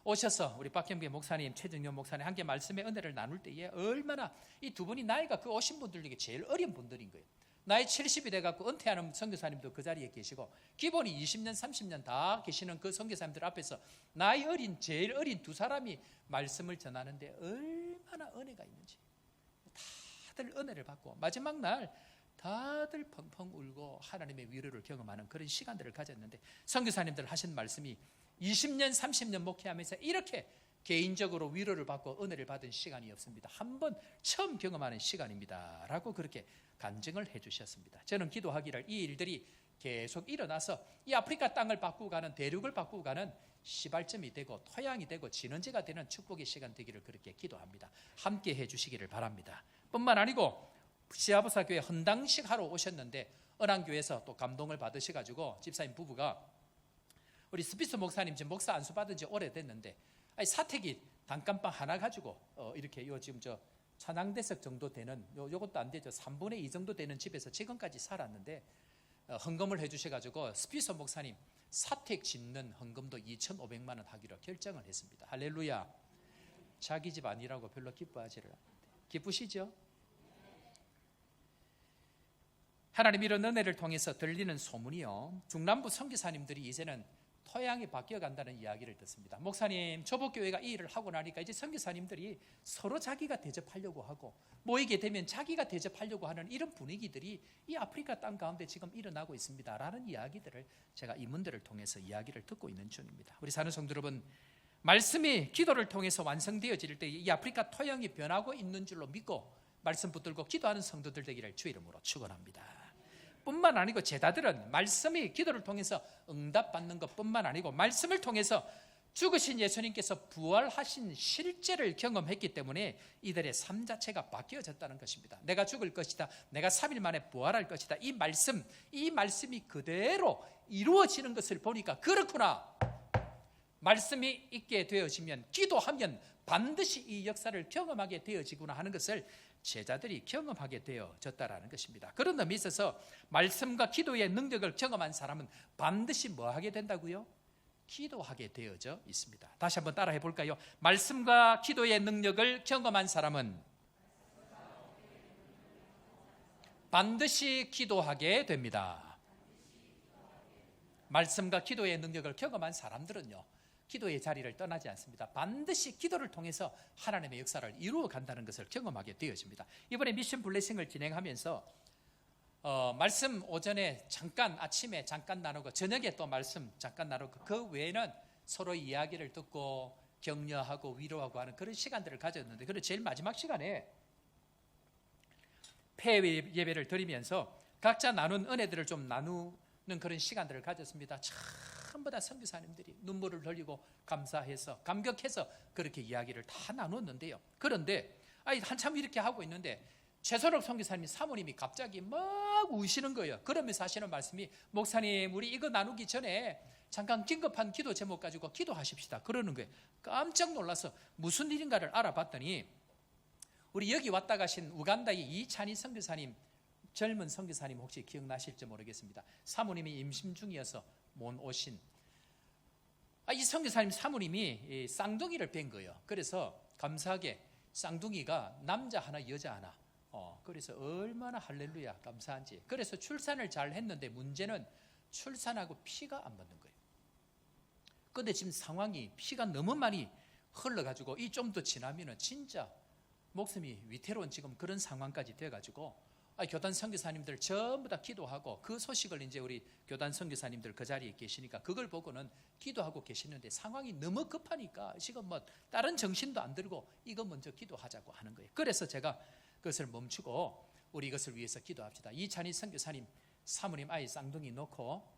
오셔서 우리 박경배 목사님, 최정년 목사님 함께 말씀의 은혜를 나눌 때에 얼마나 이 두 분이 나이가 그 오신 분들 중에 제일 어린 분들인 거예요. 나이 70이 돼갖고 은퇴하는 선교사님도 그 자리에 계시고 기본이 20년, 30년 다 계시는 그 선교사님들 앞에서 나이 어린, 제일 어린 두 사람이 말씀을 전하는데 얼마나 은혜가 있는지, 다들 은혜를 받고 마지막 날 다들 펑펑 울고 하나님의 위로를 경험하는 그런 시간들을 가졌는데, 선교사님들 하신 말씀이 20년, 30년 목회하면서 이렇게 개인적으로 위로를 받고 은혜를 받은 시간이 없습니다. 한 번 처음 경험하는 시간입니다 라고 그렇게 간증을 해주셨습니다. 저는 기도하기를 이 일들이 계속 일어나서 이 아프리카 땅을 바꾸고 가는, 대륙을 바꾸고 가는 시발점이 되고 토양이 되고 진원지가 되는 축복의 시간 되기를 그렇게 기도합니다. 함께 해주시기를 바랍니다. 뿐만 아니고 시아버사 교회 헌당식 하러 오셨는데 은한교회에서 또 감동을 받으셔가지고 집사님 부부가 우리 스피스 목사님 지금 목사 안수 받은 지 오래됐는데 사택이 단칸방 하나 가지고 이렇게 요 지금 저 찬양대석 정도 되는 요것도 안 되죠. 3분의 2 정도 되는 집에서 지금까지 살았는데 헌금을 해주셔가지고 스피스 목사님 사택 짓는 헌금도 2,500만 원 하기로 결정을 했습니다. 할렐루야. 자기 집 아니라고 별로 기뻐하지를 않는데 기쁘시죠? 하나님 이런 은혜를 통해서 들리는 소문이요, 중남부 선교사님들이 이제는 토양이 바뀌어간다는 이야기를 듣습니다. 목사님, 조복교회가 이 일을 하고 나니까 이제 선교사님들이 서로 자기가 대접하려고 하고 모이게 되면 자기가 대접하려고 하는 이런 분위기들이 이 아프리카 땅 가운데 지금 일어나고 있습니다 라는 이야기들을 제가 이문들을 통해서 이야기를 듣고 있는 중입니다. 우리 사는 성도 여러분, 말씀이 기도를 통해서 완성되어질 때 이 아프리카 토양이 변하고 있는 줄로 믿고 말씀 붙들고 기도하는 성도들 되기를 주 이름으로 축원합니다. 뿐만 아니고 제자들은 말씀이 기도를 통해서 응답받는 것뿐만 아니고 말씀을 통해서 죽으신 예수님께서 부활하신 실제를 경험했기 때문에 이들의 삶 자체가 바뀌어졌다는 것입니다. 내가 죽을 것이다, 내가 3일 만에 부활할 것이다, 이 말씀이 그대로 이루어지는 것을 보니까 그렇구나, 말씀이 있게 되어지면 기도하면 반드시 이 역사를 경험하게 되어지구나 하는 것을 제자들이 경험하게 되어졌다라는 것입니다. 그런 의미에 있어서 말씀과 기도의 능력을 경험한 사람은 반드시 뭐 하게 된다고요? 기도하게 되어져 있습니다. 다시 한번 따라해 볼까요? 말씀과 기도의 능력을 경험한 사람은 반드시 기도하게 됩니다. 말씀과 기도의 능력을 경험한 사람들은요, 기도의 자리를 떠나지 않습니다. 반드시 기도를 통해서 하나님의 역사를 이루어 간다는 것을 경험하게 되어집니다. 이번에 미션 블레싱을 진행하면서 말씀 오전에 잠깐, 아침에 잠깐 나누고 저녁에 또 말씀 잠깐 나누고 그 외에는 서로 이야기를 듣고 격려하고 위로하고 하는 그런 시간들을 가졌는데, 그런 제일 마지막 시간에 폐회 예배를 드리면서 각자 나눈 은혜들을 좀 나누는 그런 시간들을 가졌습니다. 전부 다 선교사님들이 눈물을 흘리고 감사해서 감격해서 그렇게 이야기를 다 나눴는데요. 그런데 한참 이렇게 하고 있는데 최선옥 선교사님 사모님이 갑자기 막 우시는 거예요. 그러면서 하시는 말씀이, 목사님 우리 이거 나누기 전에 잠깐 긴급한 기도 제목 가지고 기도하십시다 그러는 거예요. 깜짝 놀라서 무슨 일인가를 알아봤더니 우리 여기 왔다 가신 우간다의 이찬희 선교사님, 젊은 선교사님 혹시 기억나실지 모르겠습니다. 사모님이 임신 중이어서 못 오신 이 선교사님 사모님이 쌍둥이를 뵌 거예요. 그래서 감사하게 쌍둥이가 남자 하나 여자 하나, 그래서 얼마나 할렐루야 감사한지. 그래서 출산을 잘 했는데 문제는 출산하고 피가 안 묻는 거예요. 그런데 지금 상황이 피가 너무 많이 흘러가지고 이 좀 더 지나면은 진짜 목숨이 위태로운 지금 그런 상황까지 돼가지고 교단 선교사님들 전부 다 기도하고 그 소식을 이제 우리 교단 선교사님들 그 자리에 계시니까 그걸 보고는 기도하고 계시는데 상황이 너무 급하니까 지금 뭐 다른 정신도 안 들고 이거 먼저 기도하자고 하는 거예요. 그래서 제가 그것을 멈추고 우리 이것을 위해서 기도합시다. 이찬희 선교사님 사모님 아이 쌍둥이 놓고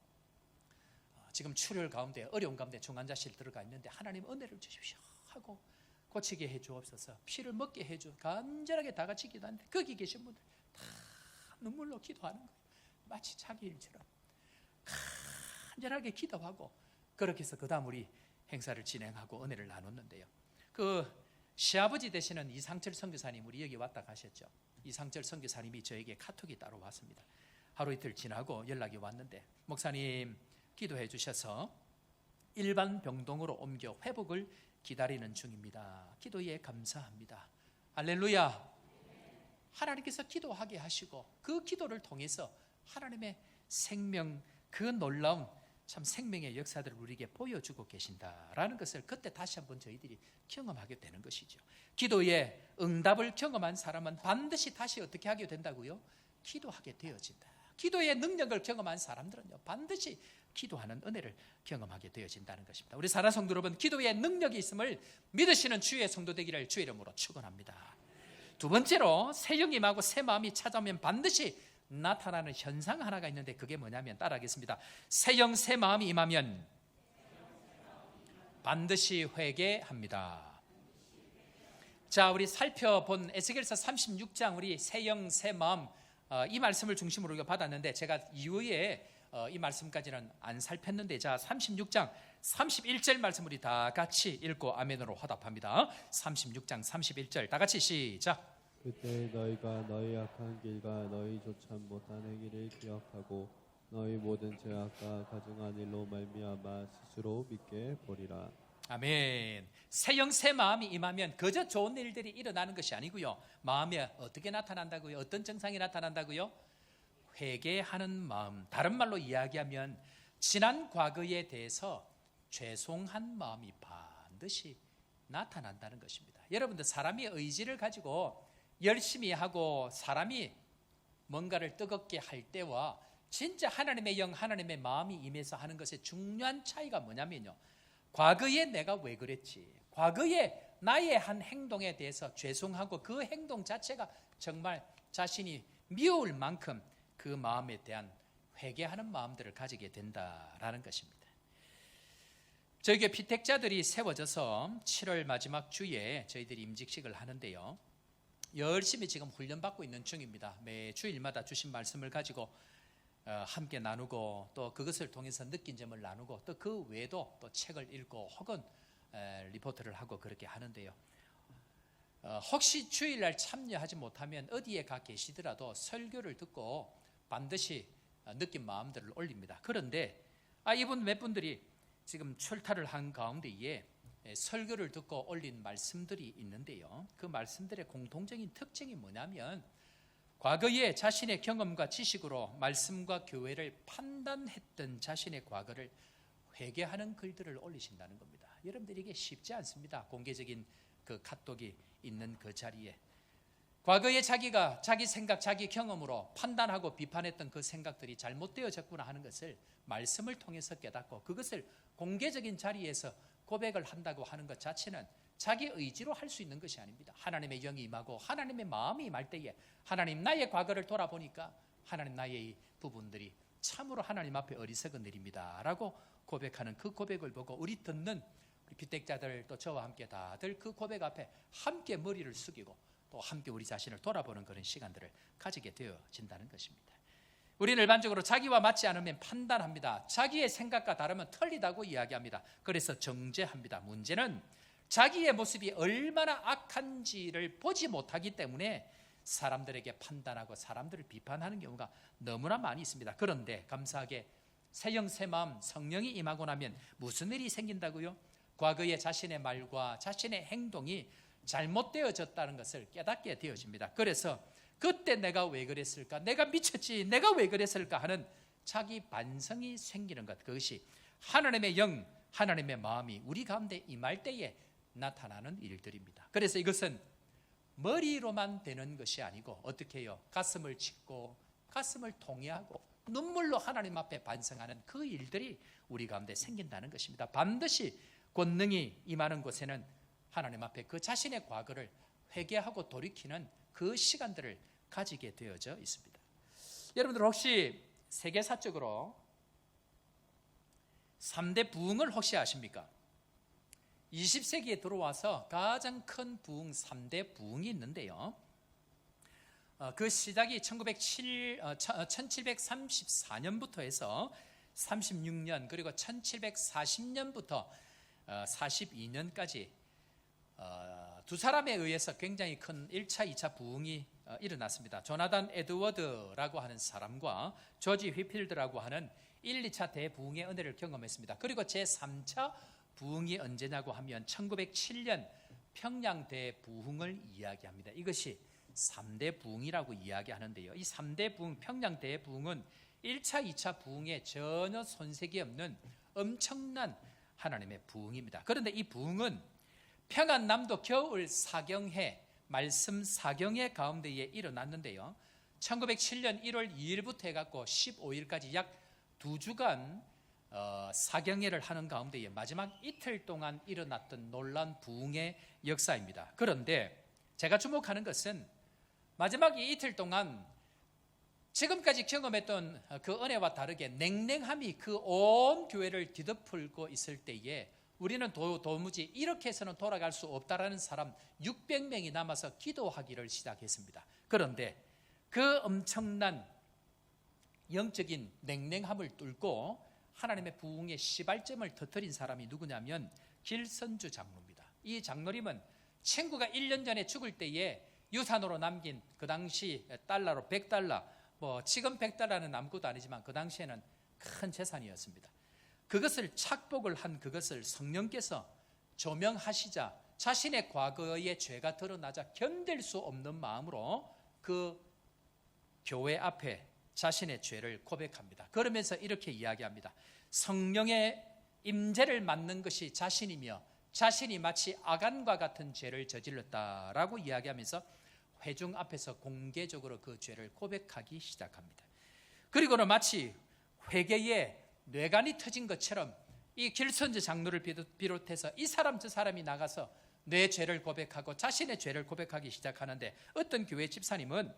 지금 출혈 가운데 어려운 가운데 중환자실 들어가 있는데 하나님 은혜를 주십시오 하고 고치게 해 주옵소서. 피를 먹게 해 주. 간절하게 다 같이 기도하는데 거기 계신 분들 다 눈물로 기도하는 거예요. 마치 자기 일처럼 간절하게 기도하고 그렇게 해서 그 다음 우리 행사를 진행하고 은혜를 나눴는데요. 그 시아버지 되시는 이상철 선교사님 우리 여기 왔다 가셨죠. 이상철 선교사님이 저에게 카톡이 따로 왔습니다. 하루 이틀 지나고 연락이 왔는데 목사님 기도해 주셔서 일반 병동으로 옮겨 회복을 기다리는 중입니다. 기도에 감사합니다. 할렐루야. 하나님께서 기도하게 하시고 그 기도를 통해서 하나님의 생명 그 놀라운 참 생명의 역사들을 우리에게 보여주고 계신다라는 것을 그때 다시 한번 저희들이 경험하게 되는 것이죠. 기도의 응답을 경험한 사람은 반드시 다시 어떻게 하게 된다고요? 기도하게 되어진다. 기도의 능력을 경험한 사람들은요 반드시 기도하는 은혜를 경험하게 되어진다는 것입니다. 우리 사랑 성도 여러분, 기도의 능력이 있음을 믿으시는 주의 성도 되기를 주의 이름으로 축원합니다. 두 번째로 새 영임하고 새 마음이 찾아오면 반드시 나타나는 현상 하나가 있는데 그게 뭐냐면 따라하겠습니다. 새 영 새 마음이 임하면 반드시 회개합니다. 자, 우리 살펴본 에스겔서 36장 우리 새 영 새 마음 이 말씀을 중심으로 우리가 받았는데 제가 이후에 이 말씀까지는 안 살폈는데 자 36장 31절 말씀 우리 다 같이 읽고 아멘으로 화답합니다. 36장 31절 다 같이 시작. 그때 너희가 너희 악한 길과 너희 조차 못한 행위를 기억하고 너희 모든 죄악과 가증한 일로 말미암아 스스로 믿게 보리라. 아멘. 새 영 새 마음이 임하면 그저 좋은 일들이 일어나는 것이 아니고요. 마음에 어떻게 나타난다고요? 어떤 증상이 나타난다고요? 회개하는 마음. 다른 말로 이야기하면 지난 과거에 대해서 죄송한 마음이 반드시 나타난다는 것입니다. 여러분들 사람이 의지를 가지고 열심히 하고 사람이 뭔가를 뜨겁게 할 때와 진짜 하나님의 영, 하나님의 마음이 임해서 하는 것의 중요한 차이가 뭐냐면요. 과거에 내가 왜 그랬지? 과거에 나의 한 행동에 대해서 죄송하고 그 행동 자체가 정말 자신이 미울 만큼 그 마음에 대한 회개하는 마음들을 가지게 된다라는 것입니다. 저에게 피택자들이 세워져서 7월 마지막 주에 저희들이 임직식을 하는데요. 열심히 지금 훈련받고 있는 중입니다. 매 주일마다 주신 말씀을 가지고 함께 나누고 또 그것을 통해서 느낀 점을 나누고 또 그 외에도 또 책을 읽고 혹은 리포트를 하고 그렇게 하는데요. 혹시 주일날 참여하지 못하면 어디에 가 계시더라도 설교를 듣고 반드시 느낀 마음들을 올립니다. 그런데 이분 몇 분들이 지금 출타를 한 가운데에 설교를 듣고 올린 말씀들이 있는데요. 그 말씀들의 공통적인 특징이 뭐냐면 과거에 자신의 경험과 지식으로 말씀과 교회를 판단했던 자신의 과거를 회개하는 글들을 올리신다는 겁니다. 여러분들이 이게 쉽지 않습니다. 공개적인 그 카톡이 있는 그 자리에 과거에 자기가 자기 생각, 자기 경험으로 판단하고 비판했던 그 생각들이 잘못되어졌구나 하는 것을 말씀을 통해서 깨닫고 그것을 공개적인 자리에서 고백을 한다고 하는 것 자체는 자기 의지로 할 수 있는 것이 아닙니다. 하나님의 영이 임하고 하나님의 마음이 임할 때에 하나님 나의 과거를 돌아보니까 하나님 나의 이 부분들이 참으로 하나님 앞에 어리석은 일입니다 라고 고백하는 그 고백을 보고 우리 듣는 우리 비택자들 또 저와 함께 다들 그 고백 앞에 함께 머리를 숙이고 또 함께 우리 자신을 돌아보는 그런 시간들을 가지게 되어진다는 것입니다. 우리는 일반적으로 자기와 맞지 않으면 판단합니다. 자기의 생각과 다르면 틀리다고 이야기합니다. 그래서 정죄합니다. 문제는 자기의 모습이 얼마나 악한지를 보지 못하기 때문에 사람들에게 판단하고 사람들을 비판하는 경우가 너무나 많이 있습니다. 그런데 감사하게 새 영 새 마음 성령이 임하고 나면 무슨 일이 생긴다고요? 과거의 자신의 말과 자신의 행동이 잘못되어졌다는 것을 깨닫게 되어집니다. 그래서 그때 내가 왜 그랬을까? 내가 미쳤지. 내가 왜 그랬을까? 하는 자기 반성이 생기는 것. 그것이 하나님의 영, 하나님의 마음이 우리 가운데 임할 때에 나타나는 일들입니다. 그래서 이것은 머리로만 되는 것이 아니고 어떻게 해요? 가슴을 찢고 가슴을 통회하고 눈물로 하나님 앞에 반성하는 그 일들이 우리 가운데 생긴다는 것입니다. 반드시 권능이 임하는 곳에는 하나님 앞에 그 자신의 과거를 회개하고 돌이키는 그 시간들을 가지게 되어져 있습니다. 여러분들 혹시 세계사적으로 3대 부흥을 혹시 아십니까? 20세기에 들어와서 가장 큰 부흥 3대 부흥이 있는데요. 그 시작이 1734년부터 해서 36년 그리고 1740년부터 42년까지 두 사람에 의해서 굉장히 큰 1차, 2차 부흥이 일어났습니다. 조나단 에드워드라고 하는 사람과 조지 휘필드라고 하는 1, 2차 대부흥의 은혜를 경험했습니다. 그리고 제3차 부흥이 언제냐고 하면 1907년 평양 대부흥을 이야기합니다. 이것이 3대 부흥이라고 이야기하는데요. 이 3대 부흥, 평양 대부흥은 1차, 2차 부흥에 전혀 손색이 없는 엄청난 하나님의 부흥입니다. 그런데 이 부흥은 평안남도 겨울 사경회, 말씀 사경회 가운데에 일어났는데요. 1907년 1월 2일부터 해갖고 15일까지 약 2주간 사경회를 하는 가운데에 마지막 이틀 동안 일어났던 놀라운 부흥의 역사입니다. 그런데 제가 주목하는 것은 마지막 이 이틀 동안 지금까지 경험했던 그 은혜와 다르게 냉랭함이 그 온 교회를 뒤덮고 있을 때에 우리는 도무지 이렇게 해서는 돌아갈 수 없다라는 사람 600명이 남아서 기도하기를 시작했습니다. 그런데 그 엄청난 영적인 냉랭함을 뚫고 하나님의 부흥의 시발점을 터뜨린 사람이 누구냐면 길선주 장로입니다. 이 장로님은 친구가 1년 전에 죽을 때에 유산으로 남긴 그 당시 달러로 100달러, 지금 100달러는 아무것도 아니지만 그 당시에는 큰 재산이었습니다. 그것을 착복을 한 그것을 성령께서 조명하시자 자신의 과거의 죄가 드러나자 견딜 수 없는 마음으로 그 교회 앞에 자신의 죄를 고백합니다. 그러면서 이렇게 이야기합니다. 성령의 임재를 맡는 것이 자신이며 자신이 마치 아간과 같은 죄를 저질렀다라고 이야기하면서 회중 앞에서 공개적으로 그 죄를 고백하기 시작합니다. 그리고는 마치 회개에 뇌관이 터진 것처럼 이 길선주 장로를 비롯해서 이 사람 저 사람이 나가서 내 죄를 고백하고 자신의 죄를 고백하기 시작하는데 어떤 교회 집사님은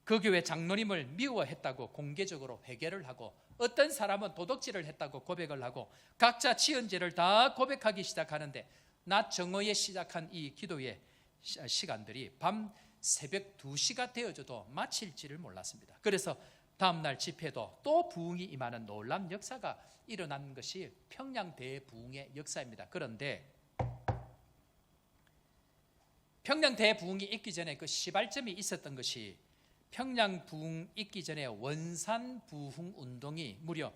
그 교회 장로님을 미워했다고 공개적으로 회개를 하고 어떤 사람은 도둑질을 했다고 고백을 하고 각자 지은 죄를 다 고백하기 시작하는데 낮 정오에 시작한 이 기도의 시간들이 밤 새벽 2시가 되어져도 마칠지를 몰랐습니다. 그래서 다음날 집회도 또 부흥이 임하는 놀라운 역사가 일어난 것이 평양 대부흥의 역사입니다. 그런데 평양 대부흥이 있기 전에 그 시발점이 있었던 것이 평양 부흥 있기 전에 원산 부흥 운동이 무려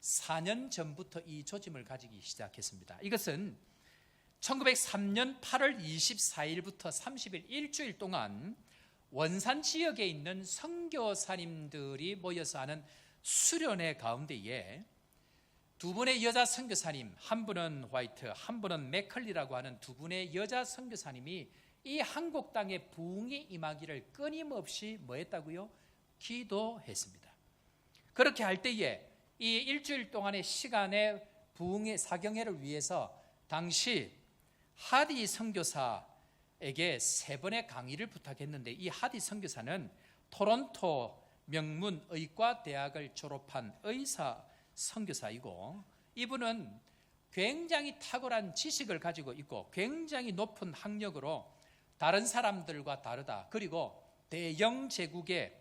4년 전부터 이 조짐을 가지기 시작했습니다. 이것은 1903년 8월 24일부터 30일 일주일 동안 원산 지역에 있는 선교사님들이 모여서 하는 수련회 가운데에 두 분의 여자 선교사님, 한 분은 화이트, 한 분은 맥컬리라고 하는 두 분의 여자 선교사님이 이 한국 땅에 부흥이 임하기를 끊임없이 뭐 했다고요? 기도했습니다. 그렇게 할 때에 이 일주일 동안의 시간에 부흥의 사경회를 위해서 당시 하디 선교사에게 3번의 강의를 부탁했는데 이 하디 선교사는 토론토 명문 의과 대학을 졸업한 의사 선교사이고 이분은 굉장히 탁월한 지식을 가지고 있고 굉장히 높은 학력으로 다른 사람들과 다르다. 그리고 대영 제국의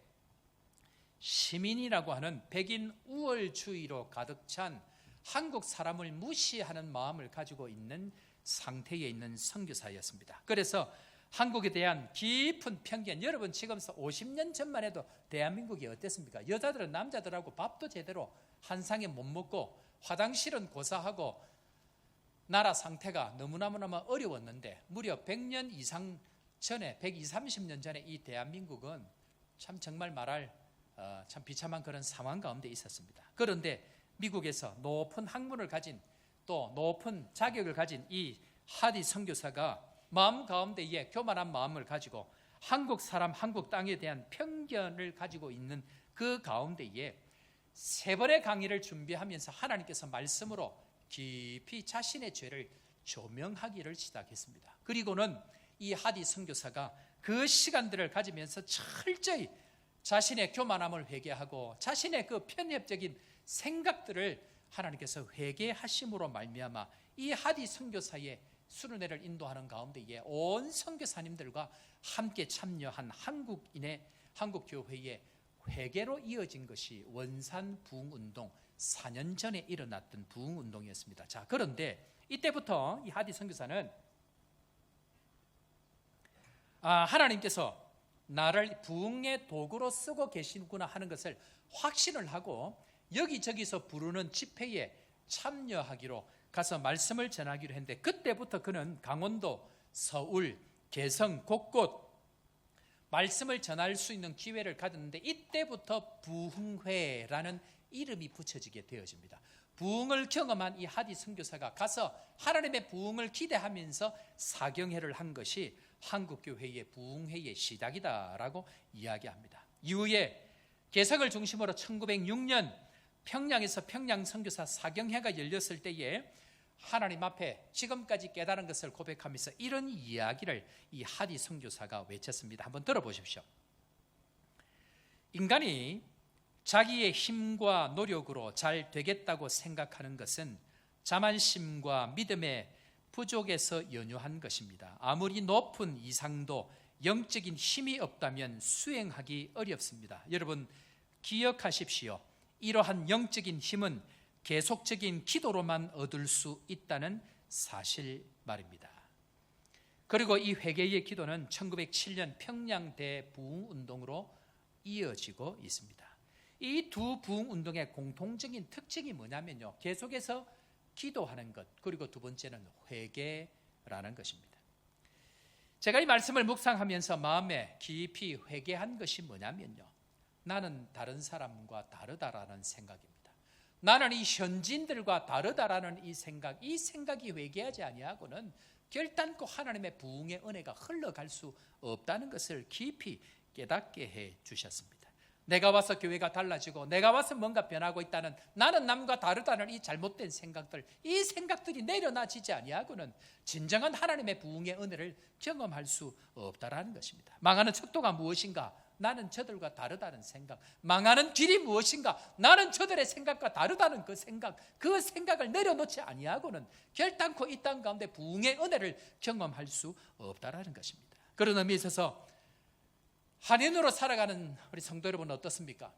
시민이라고 하는 백인 우월주의로 가득 찬 한국 사람을 무시하는 마음을 가지고 있는 상태에 있는 선교사였습니다. 그래서 한국에 대한 깊은 편견, 여러분 지금 50년 전만 해도 대한민국이 어땠습니까? 여자들은 남자들하고 밥도 제대로 한 상에 못 먹고 화장실은 고사하고 나라 상태가 너무너무 어려웠는데 무려 100년 이상 전에 120, 30년 전에 이 대한민국은 참 정말 말할 참 비참한 그런 상황 가운데 있었습니다. 그런데 미국에서 높은 학문을 가진 또 높은 자격을 가진 이 하디 선교사가 마음 가운데에 교만한 마음을 가지고 한국 사람, 한국 땅에 대한 편견을 가지고 있는 그 가운데에 세 번의 강의를 준비하면서 하나님께서 말씀으로 깊이 자신의 죄를 조명하기를 시작했습니다. 그리고는 이 하디 선교사가 그 시간들을 가지면서 철저히 자신의 교만함을 회개하고 자신의 그 편협적인 생각들을 하나님께서 회개하심으로 말미암아 이 하디 선교사의 수련회를 인도하는 가운데에 온 선교사님들과 함께 참여한 한국 교회의 회개로 이어진 것이 원산 부흥운동, 4년 전에 일어났던 부흥운동이었습니다. 자, 그런데 이때부터 이 하디 선교사는 하나님께서 나를 부흥의 도구로 쓰고 계시구나 하는 것을 확신을 하고 여기저기서 부르는 집회에 참여하기로 가서 말씀을 전하기로 했는데, 그때부터 그는 강원도, 서울, 개성 곳곳 말씀을 전할 수 있는 기회를 가졌는데, 이때부터 부흥회라는 이름이 붙여지게 되어집니다. 부흥을 경험한 이 하디 선교사가 가서 하나님의 부흥을 기대하면서 사경회를 한 것이 한국교회의 부흥회의 시작이다라고 이야기합니다. 이후에 개성을 중심으로 1906년 평양에서 평양 선교사 사경회가 열렸을 때에 하나님 앞에 지금까지 깨달은 것을 고백하면서 이런 이야기를 이 하디 선교사가 외쳤습니다. 한번 들어보십시오. 인간이 자기의 힘과 노력으로 잘 되겠다고 생각하는 것은 자만심과 믿음의 부족에서 연유한 것입니다. 아무리 높은 이상도 영적인 힘이 없다면 수행하기 어렵습니다. 여러분 기억하십시오. 이러한 영적인 힘은 계속적인 기도로만 얻을 수 있다는 사실 말입니다. 그리고 이 회개의 기도는 1907년 평양 대부흥운동으로 이어지고 있습니다. 이 두 부흥운동의 공통적인 특징이 뭐냐면요, 계속해서 기도하는 것, 그리고 두 번째는 회개라는 것입니다. 제가 이 말씀을 묵상하면서 마음에 깊이 회개한 것이 뭐냐면요, 나는 다른 사람과 다르다라는 생각입니다. 나는 이 현지인들과 다르다라는 이 생각이 회개하지 아니하고는 결단코 하나님의 부흥의 은혜가 흘러갈 수 없다는 것을 깊이 깨닫게 해 주셨습니다. 내가 와서 교회가 달라지고 내가 와서 뭔가 변하고 있다는, 나는 남과 다르다는 이 잘못된 생각들, 이 생각들이 내려놔지지 아니하고는 진정한 하나님의 부흥의 은혜를 경험할 수 없다라는 것입니다. 망하는 척도가 무엇인가? 나는 저들과 다르다는 생각. 망하는 길이 무엇인가? 나는 저들의 생각과 다르다는 그 생각을 내려놓지 아니하고는 결단코 이 땅 가운데 부흥의 은혜를 경험할 수 없다라는 것입니다. 그런 의미에 있어서 한인으로 살아가는 우리 성도 여러분 어떻습니까?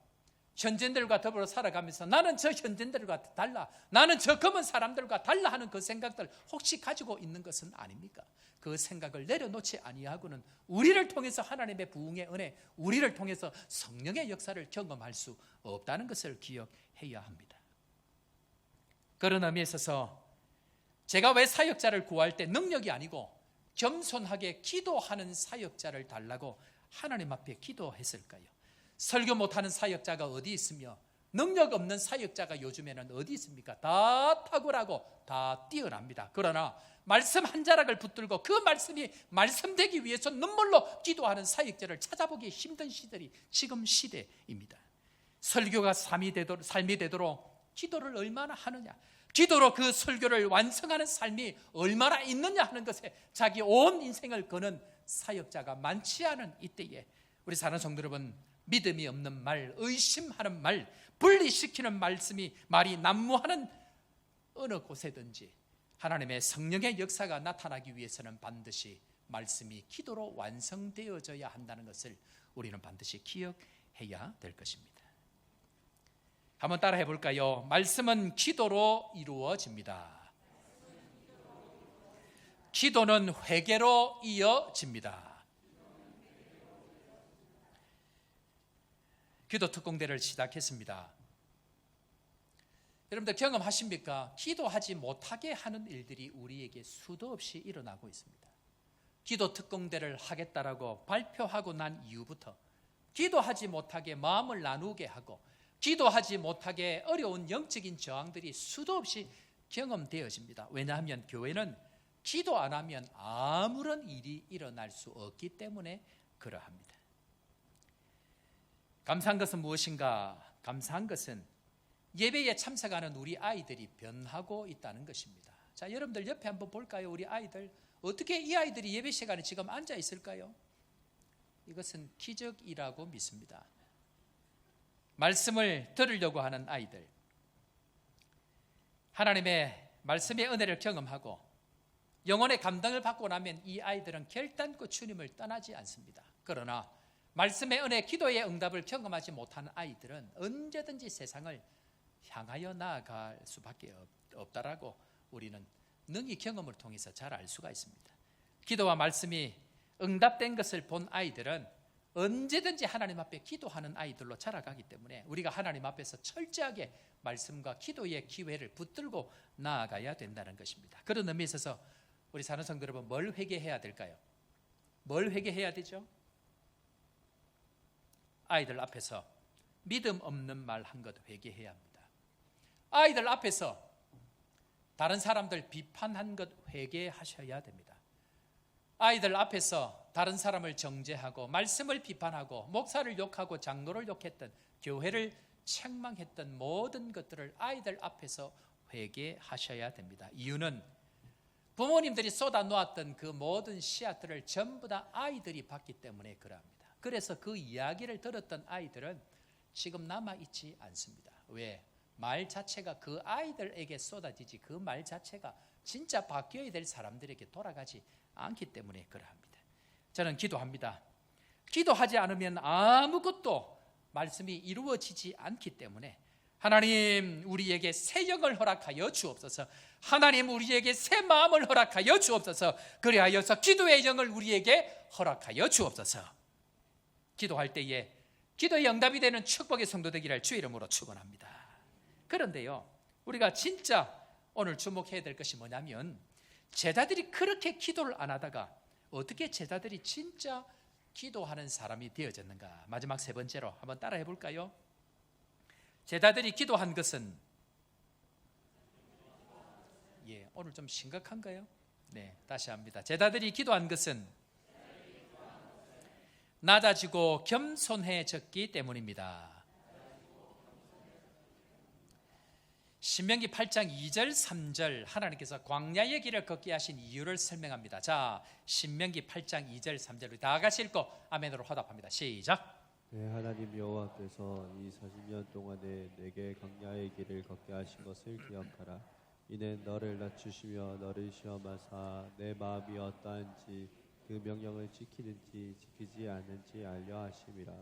현지인들과 더불어 살아가면서 나는 저 현지인들과 달라, 나는 저 검은 사람들과 달라 하는 그 생각들 혹시 가지고 있는 것은 아닙니까? 그 생각을 내려놓지 아니하고는 우리를 통해서 하나님의 부흥의 은혜, 우리를 통해서 성령의 역사를 경험할 수 없다는 것을 기억해야 합니다. 그런 의미에 있어서 제가 왜 사역자를 구할 때 능력이 아니고 겸손하게 기도하는 사역자를 달라고 하나님 앞에 기도했을까요? 설교 못하는 사역자가 어디 있으며 능력 없는 사역자가 요즘에는 어디 있습니까? 다 탁월하고 다 뛰어납니다. 그러나 말씀 한 자락을 붙들고 그 말씀이 말씀되기 위해서 눈물로 기도하는 사역자를 찾아보기 힘든 시절이 지금 시대입니다. 설교가 삶이 되도록 기도를 얼마나 하느냐, 기도로 그 설교를 완성하는 삶이 얼마나 있느냐 하는 것에 자기 온 인생을 거는 사역자가 많지 않은 이때에 우리 사는 성도 여러분, 믿음이 없는 말, 의심하는 말, 분리시키는 말이 난무하는 어느 곳에든지 하나님의 성령의 역사가 나타나기 위해서는 반드시 말씀이 기도로 완성되어져야 한다는 것을 우리는 반드시 기억해야 될 것입니다. 한번 따라 해볼까요? 말씀은 기도로 이루어집니다. 기도는 회개로 이어집니다. 기도 특공대를 시작했습니다. 여러분들 경험하십니까? 기도하지 못하게 하는 일들이 우리에게 수도 없이 일어나고 있습니다. 기도 특공대를 하겠다라고 발표하고 난 이후부터 기도하지 못하게 마음을 나누게 하고 기도하지 못하게 어려운 영적인 저항들이 수도 없이 경험되어집니다. 왜냐하면 교회는 기도 안 하면 아무런 일이 일어날 수 없기 때문에 그러합니다. 감사한 것은 무엇인가? 감사한 것은 예배에 참석하는 우리 아이들이 변하고 있다는 것입니다. 자, 여러분들 옆에 한번 볼까요? 우리 아이들 어떻게 이 아이들이 예배 시간에 지금 앉아 있을까요? 이것은 기적이라고 믿습니다. 말씀을 들으려고 하는 아이들, 하나님의 말씀의 은혜를 경험하고 영혼의 감동을 받고 나면 이 아이들은 결단코 주님을 떠나지 않습니다. 그러나 말씀의 은혜, 기도의 응답을 경험하지 못하는 아이들은 언제든지 세상을 향하여 나아갈 수밖에 없다라고 우리는 능히 경험을 통해서 잘 알 수가 있습니다. 기도와 말씀이 응답된 것을 본 아이들은 언제든지 하나님 앞에 기도하는 아이들로 자라가기 때문에 우리가 하나님 앞에서 철저하게 말씀과 기도의 기회를 붙들고 나아가야 된다는 것입니다. 그런 의미에 있어서 우리 사는 성도 여러분, 뭘 회개해야 될까요? 뭘 회개해야 되죠? 아이들 앞에서 믿음 없는 말 한 것 회개해야 합니다. 아이들 앞에서 다른 사람들 비판한 것 회개하셔야 됩니다. 아이들 앞에서 다른 사람을 정죄하고 말씀을 비판하고 목사를 욕하고 장로를 욕했던, 교회를 책망했던 모든 것들을 아이들 앞에서 회개하셔야 됩니다. 이유는 부모님들이 쏟아 놓았던 그 모든 씨앗들을 전부 다 아이들이 받기 때문에 그러합니다. 그래서 그 이야기를 들었던 아이들은 지금 남아있지 않습니다. 왜? 말 자체가 그 아이들에게 쏟아지지 그 말 자체가 진짜 바뀌어야 될 사람들에게 돌아가지 않기 때문에 그러합니다. 저는 기도합니다. 기도하지 않으면 아무것도 말씀이 이루어지지 않기 때문에 하나님 우리에게 새 영을 허락하여 주옵소서. 하나님 우리에게 새 마음을 허락하여 주옵소서. 그리하여서 기도의 영을 우리에게 허락하여 주옵소서. 기도할 때에 기도의 응답이 되는 축복의 성도 되기를 주의 이름으로 축원합니다. 그런데요, 우리가 진짜 오늘 주목해야 될 것이 뭐냐면 제자들이 그렇게 기도를 안 하다가 어떻게 제자들이 진짜 기도하는 사람이 되어졌는가? 마지막 세 번째로 한번 따라해 볼까요? 제자들이 기도한 것은, 오늘 좀 심각한가요? 네, 다시 합니다. 제자들이 기도한 것은 낮아지고 겸손해졌기 때문입니다. 신명기 8장 2절 3절 하나님께서 광야의 길을 걷게 하신 이유를 설명합니다. 자, 신명기 8장 2절 3절 다 같이 읽고 아멘으로 화답합니다. 시작. 네, 하나님 여호와께서 이 40년 동안에 내게 광야의 길을 걷게 하신 것을 기억하라. 이는 너를 낮추시며 너를 시험하사 내 마음이 어떠한지 그 명령을 지키는지 지키지 않는지 알려 하심이라.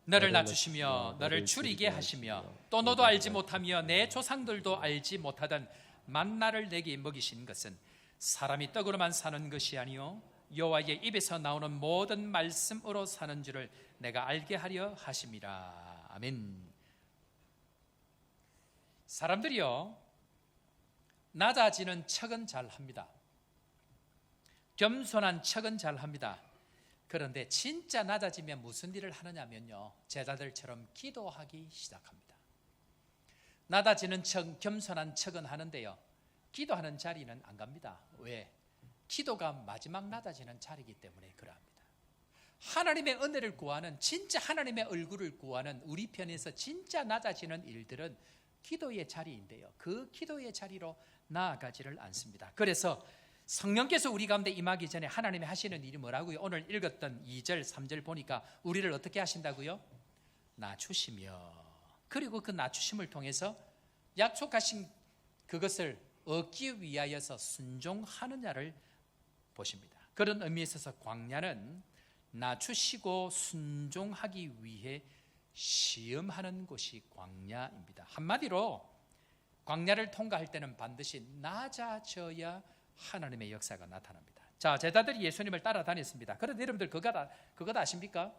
너를 낮추시며 너를 줄이게 하시며 또 너도 알지 못하며 내 조상들도 알지 못하던 만나를 내게 먹이신 것은 사람이 떡으로만 사는 것이 아니요 여호와의 입에서 나오는 모든 말씀으로 사는 줄을 내가 알게 하려 하심이라. 아멘. 사람들이요, 낮아지는 척은 잘합니다. 겸손한 척은 잘합니다. 그런데 진짜 낮아지면 무슨 일을 하느냐면요, 제자들처럼 기도하기 시작합니다. 낮아지는 척, 겸손한 척은 하는데요, 기도하는 자리는 안 갑니다. 왜? 기도가 마지막 낮아지는 자리이기 때문에 그러합니다. 하나님의 은혜를 구하는, 진짜 하나님의 얼굴을 구하는 우리 편에서 진짜 낮아지는 일들은 기도의 자리인데요, 그 기도의 자리로 나아가지를 않습니다. 그래서 성령께서 우리 가운데 임하기 전에 하나님이 하시는 일이 뭐라고요? 오늘 읽었던 2절 3절 보니까 우리를 어떻게 하신다고요? 낮추시며, 그리고 그 낮추심을 통해서 약속하신 그것을 얻기 위하여서 순종하느냐를 보십니다. 그런 의미에 있어서 광야는 낮추시고 순종하기 위해 시험하는 곳이 광야입니다. 한마디로 광야를 통과할 때는 반드시 낮아져야 하나님의 역사가 나타납니다. 자, 제자들이 예수님을 따라다녔습니다. 그런데 여러분들 그것 아십니까?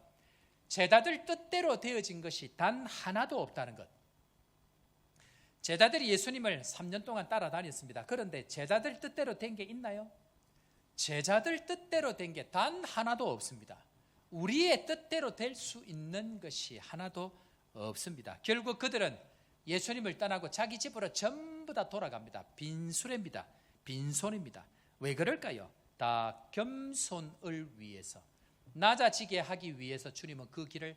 제자들 뜻대로 되어진 것이 단 하나도 없다는 것. 제자들이 예수님을 3년 동안 따라다녔습니다. 그런데 제자들 뜻대로 된 게 있나요? 제자들 뜻대로 된 게 단 하나도 없습니다. 우리의 뜻대로 될 수 있는 것이 하나도 없습니다. 결국 그들은 예수님을 떠나고 자기 집으로 전부 다 돌아갑니다. 빈수레입니다. 빈손입니다. 왜 그럴까요? 다 겸손을 위해서, 낮아지게 하기 위해서 주님은 그 길을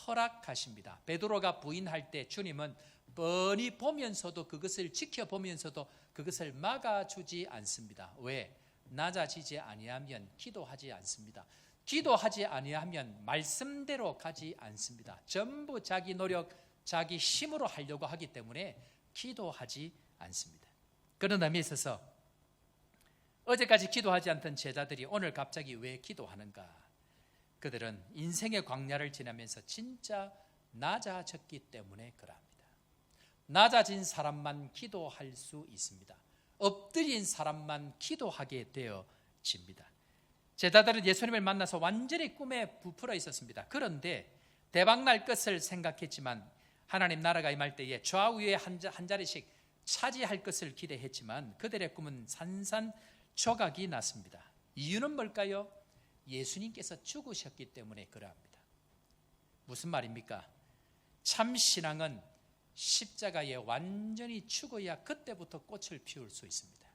허락하십니다. 베드로가 부인할 때 주님은 뻔히 보면서도, 그것을 지켜보면서도 그것을 막아주지 않습니다. 왜? 낮아지지 아니하면 기도하지 않습니다. 기도하지 아니하면 말씀대로 가지 않습니다. 전부 자기 노력, 자기 힘으로 하려고 하기 때문에 기도하지 않습니다. 그런 의미에 있어서 어제까지 기도하지 않던 제자들이 오늘 갑자기 왜 기도하는가? 그들은 인생의 광야를 지나면서 진짜 낮아졌기 때문에 그러합니다. 낮아진 사람만 기도할 수 있습니다. 엎드린 사람만 기도하게 되어집니다. 제자들은 예수님을 만나서 완전히 꿈에 부풀어 있었습니다. 그런데 대박날 것을 생각했지만, 하나님 나라가 임할 때에 좌우에 한 자리씩 차지할 것을 기대했지만 그들의 꿈은 산산조각이 났습니다. 이유는 뭘까요? 예수님께서 죽으셨기 때문에 그러합니다. 무슨 말입니까? 참 신앙은 십자가에 완전히 죽어야 그때부터 꽃을 피울 수 있습니다.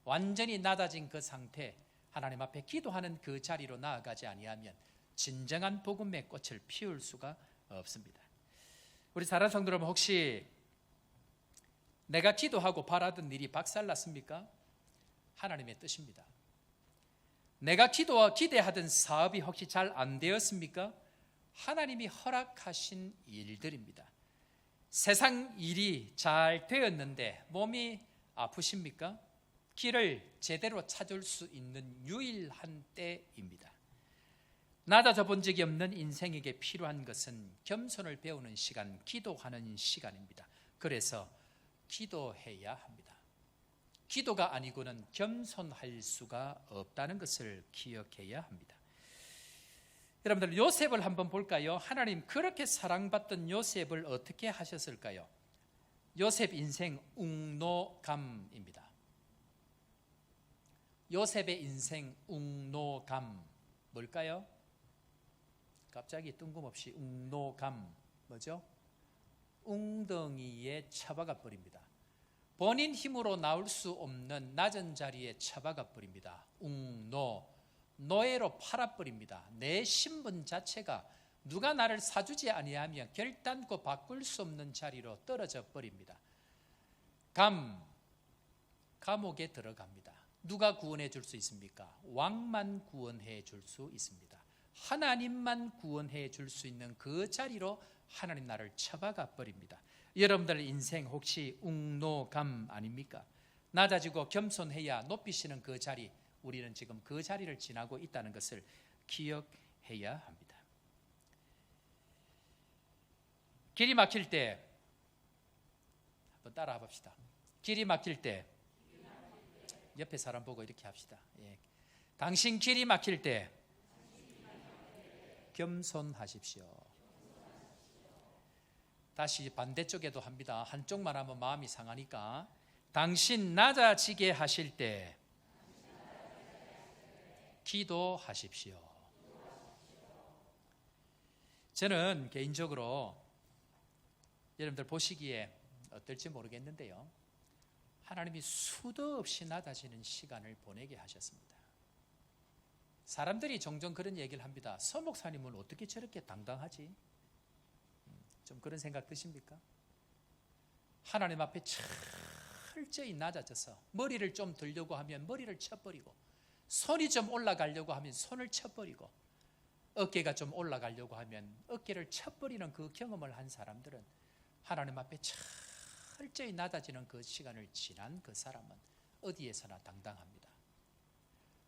완전히 낮아진 그 상태, 하나님 앞에 기도하는 그 자리로 나아가지 아니하면 진정한 복음의 꽃을 피울 수가 없습니다. 우리 사랑하는 성도 여러분, 혹시 내가 기도하고 바라던 일이 박살났습니까? 하나님의 뜻입니다. 내가 기대하던 사업이 혹시 잘 안 되었습니까? 하나님이 허락하신 일들입니다. 세상 일이 잘 되었는데 몸이 아프십니까? 길을 제대로 찾을 수 있는 유일한 때입니다. 낮아져 본 적이 없는 인생에게 필요한 것은 겸손을 배우는 시간, 기도하는 시간입니다. 그래서 기도해야 합니다. 기도가 아니고는 겸손할 수가 없다는 것을 기억해야 합니다. 여러분들, 요셉을 한번 볼까요? 하나님 그렇게 사랑받던 요셉을 어떻게 하셨을까요? 요셉 인생 웅노감입니다. 요셉의 인생 웅노감 뭘까요? 갑자기 뜬금없이 웅노감 뭐죠? 웅덩이에 처박아 버립니다. 본인 힘으로 나올 수 없는 낮은 자리에 처박아 버립니다. 노예로 팔아버립니다. 내 신분 자체가 누가 나를 사주지 아니하면 결단코 바꿀 수 없는 자리로 떨어져 버립니다. 감옥에 들어갑니다. 누가 구원해 줄 수 있습니까? 왕만 구원해 줄 수 있습니다. 하나님만 구원해 줄 수 있는 그 자리로 하나님 나를 처박아 버립니다. 여러분들 인생 혹시 웅노감 아닙니까? 낮아지고 겸손해야 높이시는 그 자리, 우리는 지금 그 자리를 지나고 있다는 것을 기억해야 합니다. 길이 막힐 때 한번 따라해 봅시다. 길이 막힐 때 옆에 사람 보고 이렇게 합시다. 예. 당신 길이 막힐 때 겸손하십시오. 다시 반대쪽에도 합니다. 한쪽만 하면 마음이 상하니까. 당신 낮아지게 하실 때 기도하십시오. 저는 개인적으로 여러분들 보시기에 어떨지 모르겠는데요, 하나님이 수도 없이 낮아지는 시간을 보내게 하셨습니다. 사람들이 종종 그런 얘기를 합니다. 서 목사님은 어떻게 저렇게 당당하지? 좀 그런 생각 드십니까? 하나님 앞에 철저히 낮아져서 머리를 좀 들려고 하면 머리를 쳐버리고, 손이 좀 올라가려고 하면 손을 쳐버리고, 어깨가 좀 올라가려고 하면 어깨를 쳐버리는 그 경험을 한 사람들은 하나님 앞에 철저히 낮아지는 그 시간을 지난 그 사람은 어디에서나 당당합니다.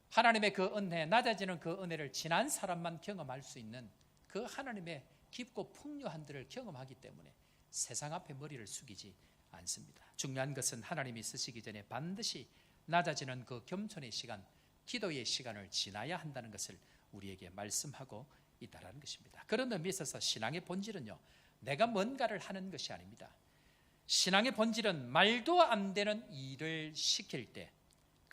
하나님의 그 은혜, 낮아지는 그 은혜를 지난 사람만 경험할 수 있는 그 하나님의 깊고 풍요한 들을 경험하기 때문에 세상 앞에 머리를 숙이지 않습니다. 중요한 것은 하나님이 쓰시기 전에 반드시 낮아지는 그 겸손의 시간, 기도의 시간을 지나야 한다는 것을 우리에게 말씀하고 있다는 것입니다. 그런 의미에 있어서 신앙의 본질은요, 내가 뭔가를 하는 것이 아닙니다. 신앙의 본질은 말도 안 되는 일을 시킬 때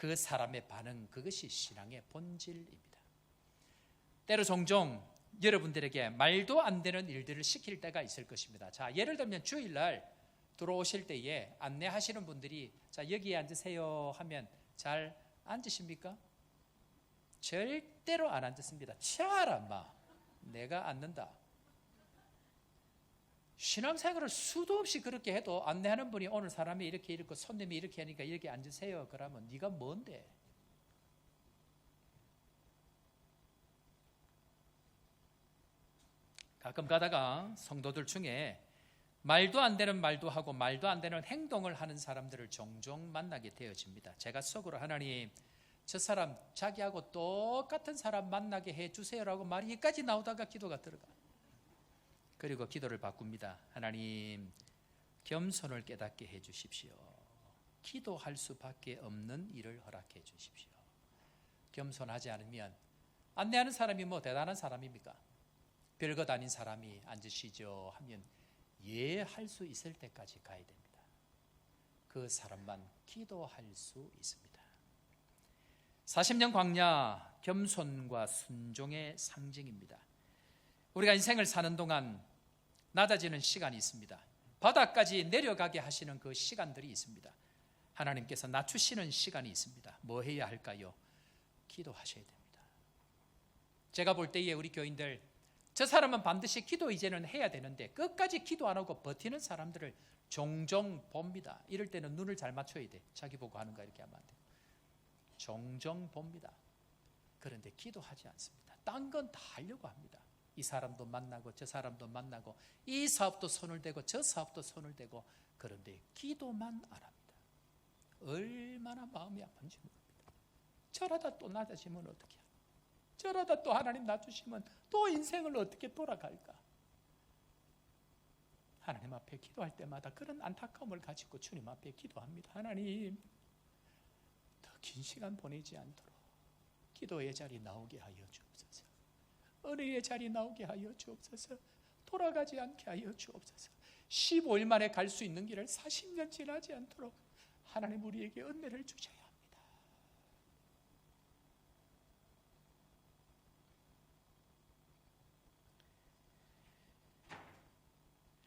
그 사람의 반응, 그것이 신앙의 본질입니다. 때로 종종 여러분들에게 말도 안 되는 일들을 시킬 때가 있을 것입니다. 자, 예를 들면 주일날 들어오실 때에 안내하시는 분들이 자, 여기에 앉으세요 하면 잘 앉으십니까? 절대로 안 앉았습니다. 치아라 마, 내가 앉는다. 신앙생활을 수도 없이 그렇게 해도 안내하는 분이 오늘 사람이 이렇게 이렇고 손님이 이렇게 하니까 이렇게 앉으세요. 그러면 네가 뭔데? 가끔 가다가 성도들 중에 말도 안 되는 말도 하고 말도 안 되는 행동을 하는 사람들을 종종 만나게 되어집니다. 제가 속으로 하나님, 저 사람 자기하고 똑같은 사람 만나게 해주세요라고 말이 여기까지 나오다가 기도가 들어가. 그리고 기도를 바꿉니다. 하나님, 겸손을 깨닫게 해주십시오. 기도할 수밖에 없는 일을 허락해 주십시오. 겸손하지 않으면 안내하는 사람이 뭐 대단한 사람입니까? 별것 아닌 사람이 앉으시죠 하면 할 수 있을 때까지 가야 됩니다. 그 사람만 기도할 수 있습니다. 40년 광야, 겸손과 순종의 상징입니다. 우리가 인생을 사는 동안 낮아지는 시간이 있습니다. 바닥까지 내려가게 하시는 그 시간들이 있습니다. 하나님께서 낮추시는 시간이 있습니다. 뭐 해야 할까요? 기도하셔야 됩니다. 제가 볼 때에 우리 교인들, 저 사람은 반드시 기도 이제는 해야 되는데 끝까지 기도 안 하고 버티는 사람들을 종종 봅니다. 이럴 때는 눈을 잘 맞춰야 돼. 자기 보고 하는 거 이렇게 하면 안 돼요. 종종 봅니다. 그런데 기도하지 않습니다. 딴 건 다 하려고 합니다. 이 사람도 만나고 저 사람도 만나고 이 사업도 손을 대고 저 사업도 손을 대고, 그런데 기도만 안 합니다. 얼마나 마음이 아픈지 모릅니다. 저러다 또 낮아지면 어떻게 합니까? 저러다 또 하나님 낮추시면 또 인생을 어떻게 돌아갈까? 하나님 앞에 기도할 때마다 그런 안타까움을 가지고 주님 앞에 기도합니다. 하나님, 더 긴 시간 보내지 않도록 기도의 자리 나오게 하여 주옵소서. 은혜의 자리 나오게 하여 주옵소서. 돌아가지 않게 하여 주옵소서. 15일 만에 갈 수 있는 길을 40년 지나지 않도록 하나님 우리에게 은혜를 주셔야 합니다.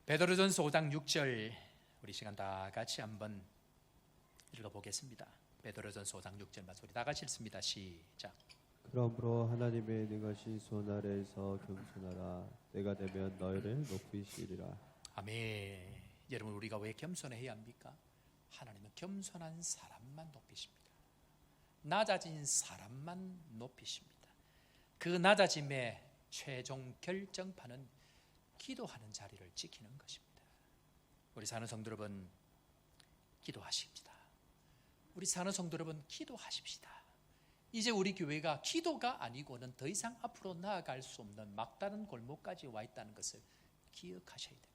베드로전서 5장 6절 우리 시간 다 같이 한번 읽어보겠습니다. 베드로전서 5장 6절 말씀 우리 다 같이 읽습니다. 시작. 그러므로 하나님의 능하신 손 아래에서 겸손하라. 때가 되면 너희를 높이시리라. 아멘. 여러분, 우리가 왜 겸손해야 합니까? 하나님은 겸손한 사람만 높이십니다. 낮아진 사람만 높이십니다. 그 낮아짐의 최종 결정판은 기도하는 자리를 지키는 것입니다. 우리 사는 성도 여러분, 기도하십시다. 우리 사는 성도 여러분, 기도하십시다. 이제 우리 교회가 기도가 아니고는 더 이상 앞으로 나아갈 수 없는 막다른 골목까지 와 있다는 것을 기억하셔야 됩니다.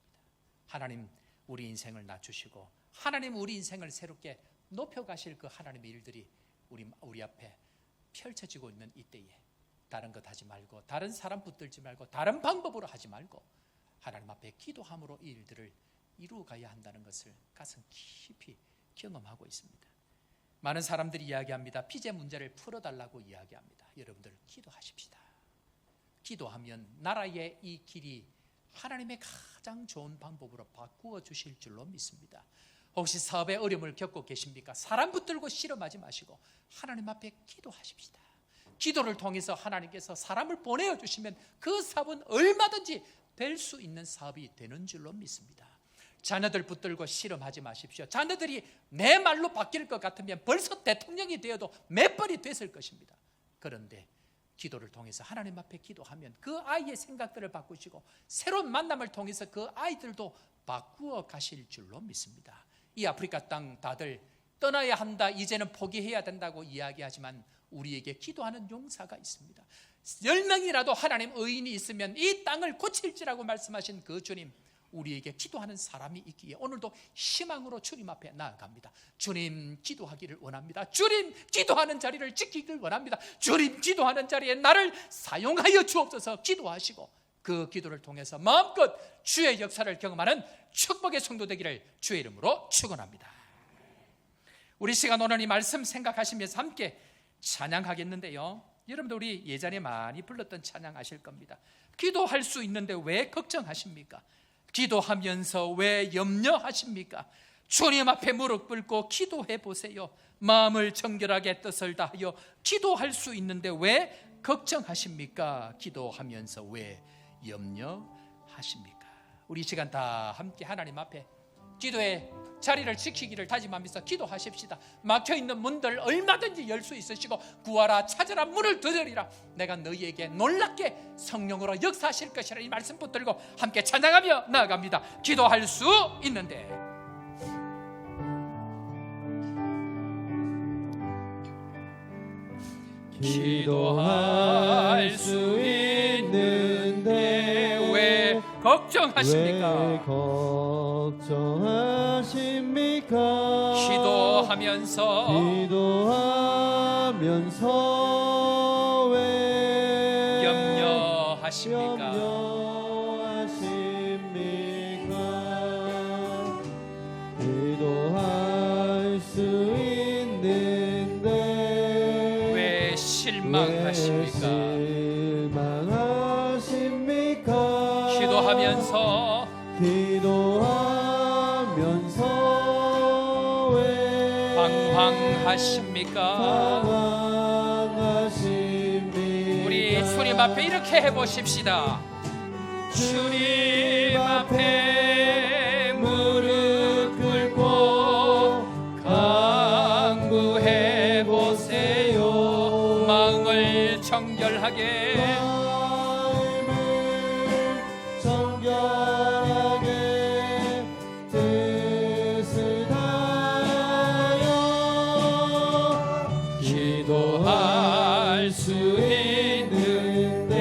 하나님 우리 인생을 낮추시고 하나님 우리 인생을 새롭게 높여가실 그 하나님의 일들이 우리 앞에 펼쳐지고 있는 이때에 다른 것 하지 말고, 다른 사람 붙들지 말고, 다른 방법으로 하지 말고 하나님 앞에 기도함으로 이 일들을 이루어가야 한다는 것을 가슴 깊이 경험하고 있습니다. 많은 사람들이 이야기합니다. 피제 문제를 풀어달라고 이야기합니다. 여러분들 기도하십시다. 기도하면 나라의 이 길이 하나님의 가장 좋은 방법으로 바꾸어 주실 줄로 믿습니다. 혹시 사업에 어려움을 겪고 계십니까? 사람 붙들고 실험하지 마시고 하나님 앞에 기도하십시다. 기도를 통해서 하나님께서 사람을 보내어 주시면 그 사업은 얼마든지 될 수 있는 사업이 되는 줄로 믿습니다. 자녀들 붙들고 실험하지 마십시오. 자녀들이 내 말로 바뀔 것 같으면 벌써 대통령이 되어도 몇 번이 됐을 것입니다. 그런데 기도를 통해서 하나님 앞에 기도하면 그 아이의 생각들을 바꾸시고 새로운 만남을 통해서 그 아이들도 바꾸어 가실 줄로 믿습니다. 이 아프리카 땅 다들 떠나야 한다, 이제는 포기해야 된다고 이야기하지만 우리에게 기도하는 용사가 있습니다. 10명이라도 하나님 의인이 있으면 이 땅을 고칠지라고 말씀하신 그 주님, 우리에게 기도하는 사람이 있기에 오늘도 희망으로 주님 앞에 나아갑니다. 주님, 기도하기를 원합니다. 주님, 기도하는 자리를 지키기를 원합니다. 주님, 기도하는 자리에 나를 사용하여 주옵소서. 기도하시고 그 기도를 통해서 마음껏 주의 역사를 경험하는 축복의 성도 되기를 주의 이름으로 축원합니다. 우리 시간 오늘 이 말씀 생각하시면서 함께 찬양하겠는데요, 여러분들 우리 예전에 많이 불렀던 찬양 아실 겁니다. 기도할 수 있는데 왜 걱정하십니까? 기도하면서 왜 염려하십니까? 주님 앞에 무릎 꿇고 기도해 보세요. 마음을 정결하게 뜻을 다하여 기도할 수 있는데 왜 걱정하십니까? 기도하면서 왜 염려하십니까? 우리 이 시간 다 함께 하나님 앞에 기도의 자리를 지키기를 다짐하면서 기도하십시다. 막혀있는 문들 얼마든지 열 수 있으시고 구하라 찾으라 문을 두드리라 내가 너희에게 놀랍게 성령으로 역사하실 것이라 이 말씀 붙들고 함께 찬양하며 나아갑니다. 기도할 수 있는데 기도할 수 있는데 왜 걱정하십니까? 왜 걱정하십니까? 기도하면서 왜 염려하십니까? 기도할 수 있는데 왜 실망하십니까? 기도하면서 왜 방황하십니까? 우리 주님 앞에 이렇게 해보십시다. 주님 앞에 무릎 꿇고 간구해보세요. 마음을 정결하게 기도할 수 있는데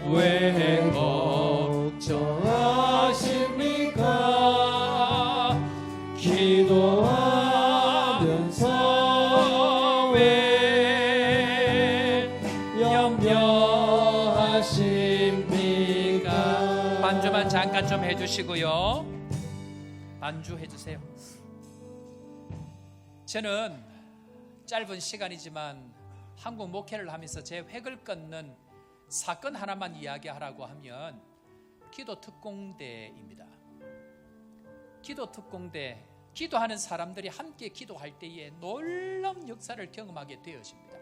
왜 걱정하십니까? 기도하면서 왜 염려하십니까? 반주만 잠깐 좀 해주시고요. 반주 해주세요. 저는 짧은 시간이지만 한국 목회를 하면서 제 획을 끊는 사건 하나만 이야기하라고 하면 기도 특공대입니다. 기도 특공대, 기도하는 사람들이 함께 기도할 때에 놀라운 역사를 경험하게 되어집니다.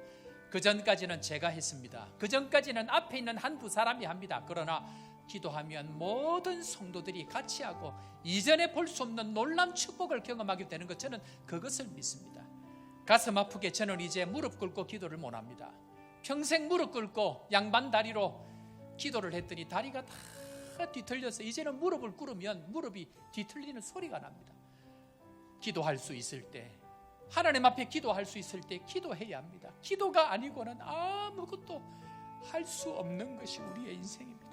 그 전까지는 제가 했습니다. 그 전까지는 앞에 있는 한두 사람이 합니다. 그러나 기도하면 모든 성도들이 같이 하고 이전에 볼 수 없는 놀라운 축복을 경험하게 되는 것, 저는 그것을 믿습니다. 가슴 아프게 저는 이제 무릎 꿇고 기도를 못합니다. 평생 무릎 꿇고 양반 다리로 기도를 했더니 다리가 다 뒤틀려서 이제는 무릎을 꿇으면 무릎이 뒤틀리는 소리가 납니다. 기도할 수 있을 때, 하나님 앞에 기도할 수 있을 때 기도해야 합니다. 기도가 아니고는 아무것도 할 수 없는 것이 우리의 인생입니다.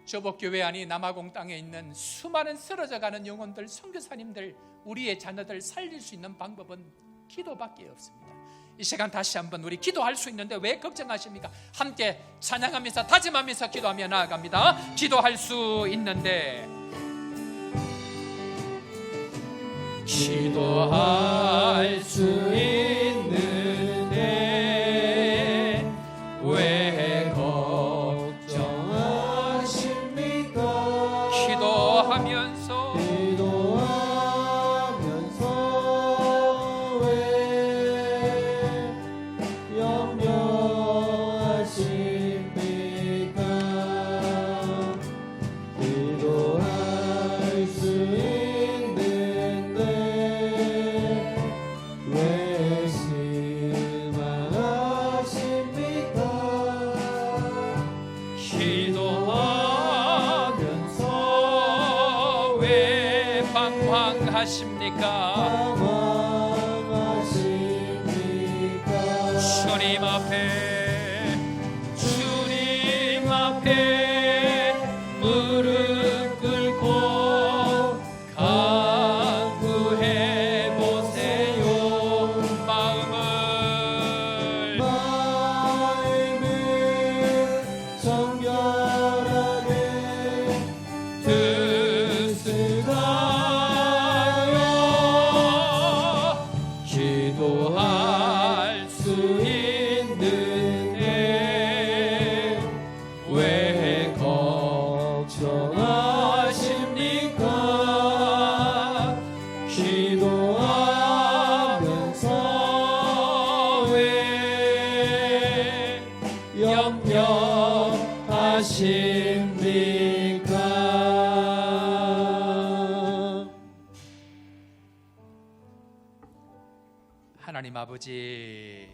저복교회 안이 남아공 땅에 있는 수많은 쓰러져가는 영혼들, 선교사님들, 우리의 자녀들 살릴 수 있는 방법은 기도밖에 없습니다. 이 시간 다시 한번 우리 기도할 수 있는데 왜 걱정하십니까? 함께 찬양하면서 다짐하면서 기도하며 나아갑니다. 기도할 수 있는데 기도할 수 있는데 왜 걱정하십니까? 기도하면서 주님 앞에 무릎 꿇고 간구해보세요. 마음을 정결하게 뜻을 다하여 기도할 수 있는 공평하십니까? 하나님 아버지,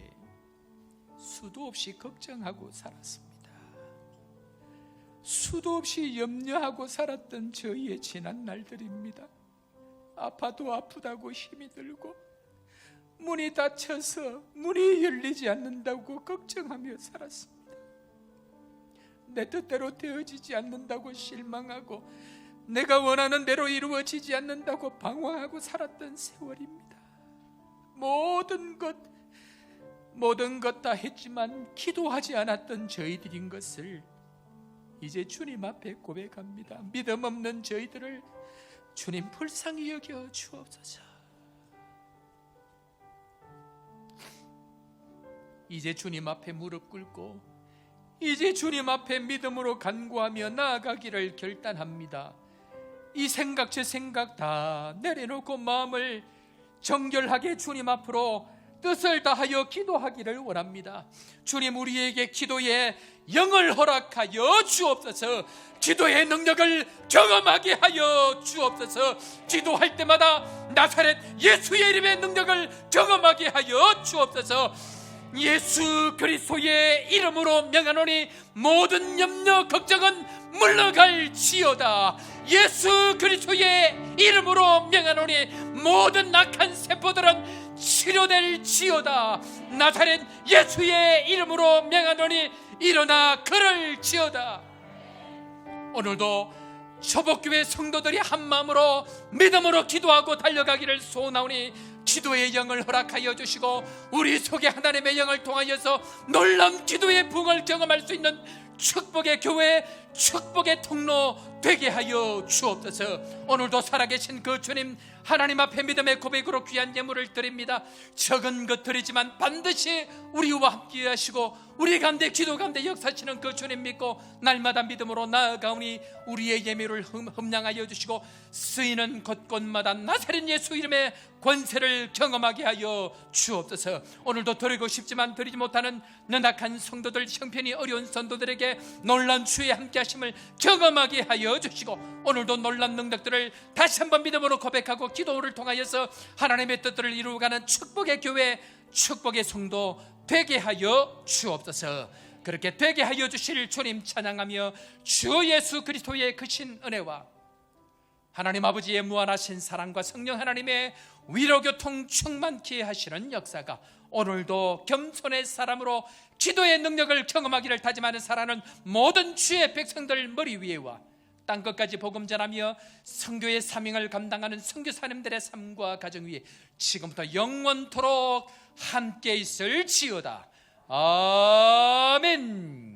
수도 없이 걱정하고 살았습니다. 수도 없이 염려하고 살았던 저희의 지난 날들입니다. 아파도 아프다고 힘이 들고, 문이 닫혀서 문이 열리지 않는다고 걱정하며 살았습니다. 내 뜻대로 되어지지 않는다고 실망하고, 내가 원하는 대로 이루어지지 않는다고 방황하고 살았던 세월입니다. 모든 것 다 했지만 기도하지 않았던 저희들인 것을 이제 주님 앞에 고백합니다. 믿음 없는 저희들을 주님 불쌍히 여겨 주옵소서. 이제 주님 앞에 무릎 꿇고, 이제 주님 앞에 믿음으로 간구하며 나아가기를 결단합니다. 이 생각 저 생각 다 내려놓고 마음을 정결하게 주님 앞으로 뜻을 다하여 기도하기를 원합니다. 주님, 우리에게 기도의 영을 허락하여 주옵소서. 기도의 능력을 경험하게 하여 주옵소서. 기도할 때마다 나사렛 예수의 이름의 능력을 경험하게 하여 주옵소서. 예수 그리스도의 이름으로 명하노니 모든 염려 걱정은 물러갈지어다. 예수 그리스도의 이름으로 명하노니 모든 악한 세포들은 치료될지어다. 나사렛 예수의 이름으로 명하노니 일어나 걸을지어다. 오늘도 초복교회 성도들이 한마음으로 믿음으로 기도하고 달려가기를 소원하오니 기도의 영을 허락하여 주시고, 우리 속에 하나님의 영을 통하여서 놀라운 기도의 부흥을 경험할 수 있는 축복의 교회, 축복의 통로 되게 하여 주옵소서. 오늘도 살아계신 그 주님 하나님 앞에 믿음의 고백으로 귀한 예물을 드립니다. 적은 것들이지만 반드시 우리와 함께 하시고 우리 가운데 기도 가운데 역사하시는 그 주님 믿고 날마다 믿음으로 나아가오니 우리의 예물을 흠량하여 주시고 쓰이는 곳곳마다 나사렛 예수 이름의 권세를 경험하게 하여 주옵소서. 오늘도 드리고 싶지만 드리지 못하는 연약한 성도들, 형편이 어려운 성도들에게 놀란 주의 함께 하심을 경험하게 하여 주시고, 오늘도 놀란 능력들을 다시 한번 믿음으로 고백하고 기도를 통하여서 하나님의 뜻들을 이루어가는 축복의 교회, 축복의 성도 되게 하여 주옵소서. 그렇게 되게 하여 주실 주님 찬양하며 주 예수 그리스도의 크신 은혜와 하나님 아버지의 무한하신 사랑과 성령 하나님의 위로교통 충만케 하시는 역사가 오늘도 겸손의 사람으로 기도의 능력을 경험하기를 다짐하는 살아가는 모든 주의 백성들 머리 위에와 땅끝까지 복음 전하며 선교의 사명을 감당하는 선교사님들의 삶과 가정 위에 지금부터 영원토록 함께 있을지어다. 아멘.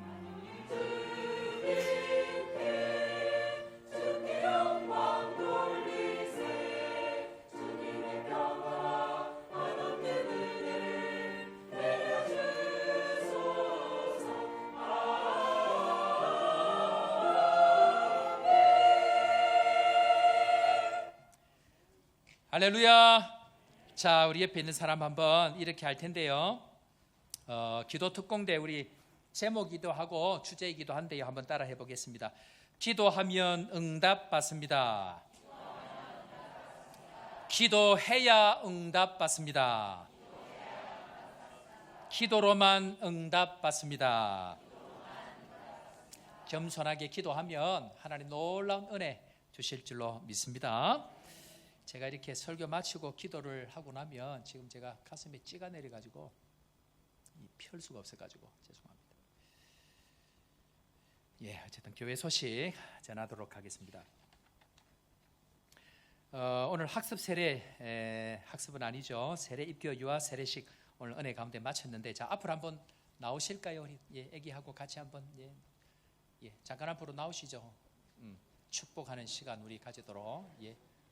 할렐루야. 자, 우리 옆에 있는 사람 한번 이렇게 할 텐데요. 기도 특공대 우리 제목이기도 하고 주제이기도 한데요. 한번 따라 해보겠습니다. 기도하면 응답 받습니다. 기도해야 응답 받습니다. 기도로만 응답 받습니다. 겸손하게 기도하면 하나님 놀라운 은혜 주실 줄로 믿습니다. 제가 이렇게 설교 마치고 기도를 하고 나면 지금 제가 가슴에 찌가 내려가지고 펼 수가 없어가지고 죄송합니다. 예, 어쨌든 교회 소식 전하도록 하겠습니다. 오늘 학습 세례, 학습은 아니죠. 세례 입교 유아 세례식 오늘 은혜 가운데 마쳤는데, 자 앞으로 한번 나오실까요? 우리 애기하고 같이 한번 잠깐 앞으로 나오시죠. 축복하는 시간 우리 가지도록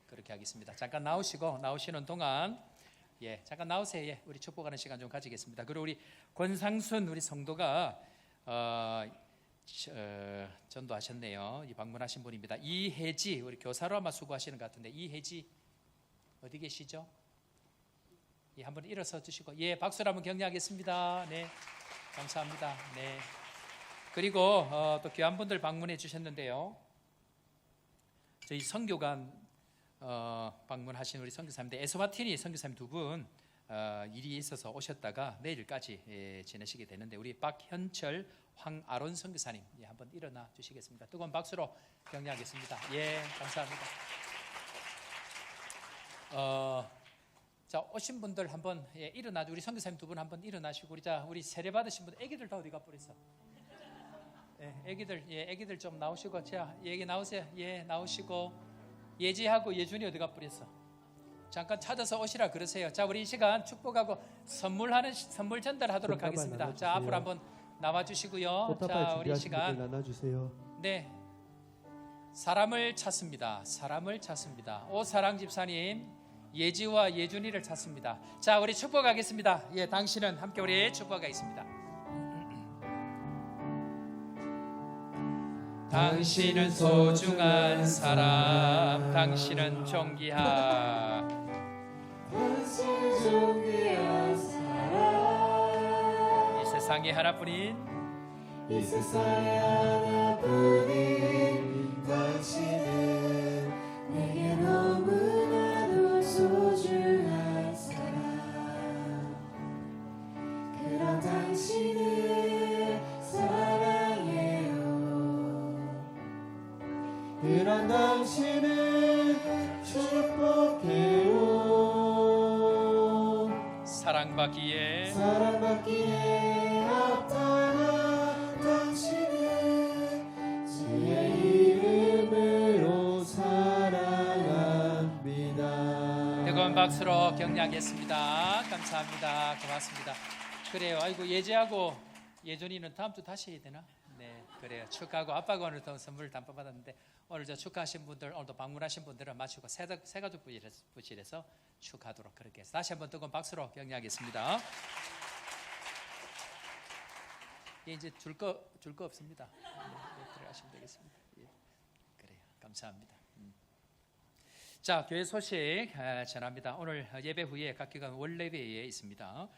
그렇게 하겠습니다. 잠깐 나오시고 나오시는 동안 잠깐 나오세요. 우리 축복하는 시간 좀 가지겠습니다. 그리고 우리 권상순 우리 성도가 전도하셨네요. 방문하신 분입니다. 이혜지 우리 교사로 아마 수고하시는 것 같은데, 이혜지 어디 계시죠? 한번 일어서 주시고 박수로 한번 격려하겠습니다. 네, 감사합니다. 네, 그리고 또 귀한 분들 방문해 주셨는데요. 저희 선교관 방문하신 우리 선교사님들 에스와티니 선교사님 두 분 일이 있어서 오셨다가 내일까지 지내시게 되는데 우리 박현철, 황아론 선교사님 한번 일어나 주시겠습니다. 뜨거운 박수로 격려하겠습니다. 예, 감사합니다. 자, 오신 분들 한번 일어나 우리 선교사님 두 분 한번 일어나시고 우리 세례 받으신 분들 애기들 다 어디 가버렸어? 애기들 좀 나오시고 자 얘기 나오세요. 예, 나오시고 예지하고 예준이 어디 가버렸어? 잠깐 찾아서 오시라 그러세요. 자, 우리 이 시간 축복하고 선물 전달하도록 하겠습니다. 자, 앞으로 한번 나와주시고요. 자, 우리 이 시간 나눠주세요. 네, 사람을 찾습니다. 오사랑 집사님, 예지와 예준이를 찾습니다. 자, 우리 축복하겠습니다. 예, 당신은 함께 우리 축복하겠습니다. 당신은 소중한 사람, 당신은 존귀한 사람, 이 세상에 하나뿐인 당신은 내게 너무나도 소중한 사람. 그런 당신을 사랑해요. 그런 당신을 축복해요. 사랑받기에 합당한 당신을 주의 이름으로 사랑합니다. 뜨거운 박수로 격려하겠습니다. 감사합니다. 고맙습니다. 그래요. 아이고, 예지하고 예준이는 다음 주 다시 해야 되나? 네, 그래요. 축하하고 아빠가 오늘 또 선물을 담보 받았는데 오늘 저 축하하신 분들, 오늘도 방문하신 분들은 마치고 새가족 부실에서 축하하도록 그렇게 해서 다시 한번 뜨거운 박수로 격려하겠습니다. 예, 이제 줄 거 없습니다. 네, 들어가시면 되겠습니다. 예, 그래요. 감사합니다. 자, 교회 소식 전합니다. 오늘 예배 후에 각 기관 원래회에 있습니다.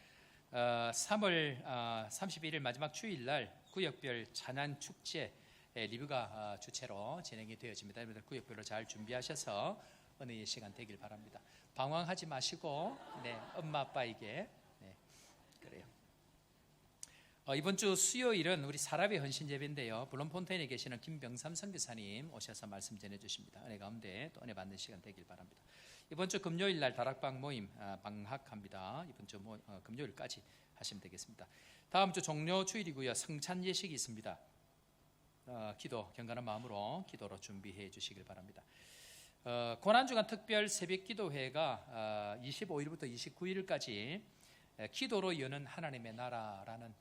3월 31일 마지막 주일날 구역별 찬양 축제 리뷰가 주체로 진행이 되어집니다. 여러분들 구역별로 잘 준비하셔서 은혜의 시간 되길 바랍니다. 방황하지 마시고 엄마 아빠에게 그래요. 이번 주 수요일은 우리 사람의 헌신 예배인데요. 블룸폰테인에 계시는 김병삼 선교사님 오셔서 말씀 전해주십니다. 은혜 가운데 또 은혜 받는 시간 되길 바랍니다. 이번 주 금요일 날 다락방 모임 방학합니다. 이번 주 금요일까지 하시면 되겠습니다. 다음 주 종료 주일이고요. 성찬 예식이 있습니다. 기도 경건한 마음으로 기도로 준비해 주시길 바랍니다. 고난주간 특별 새벽기도회가 25일부터 29일까지 기도로 여는 하나님의 나라라는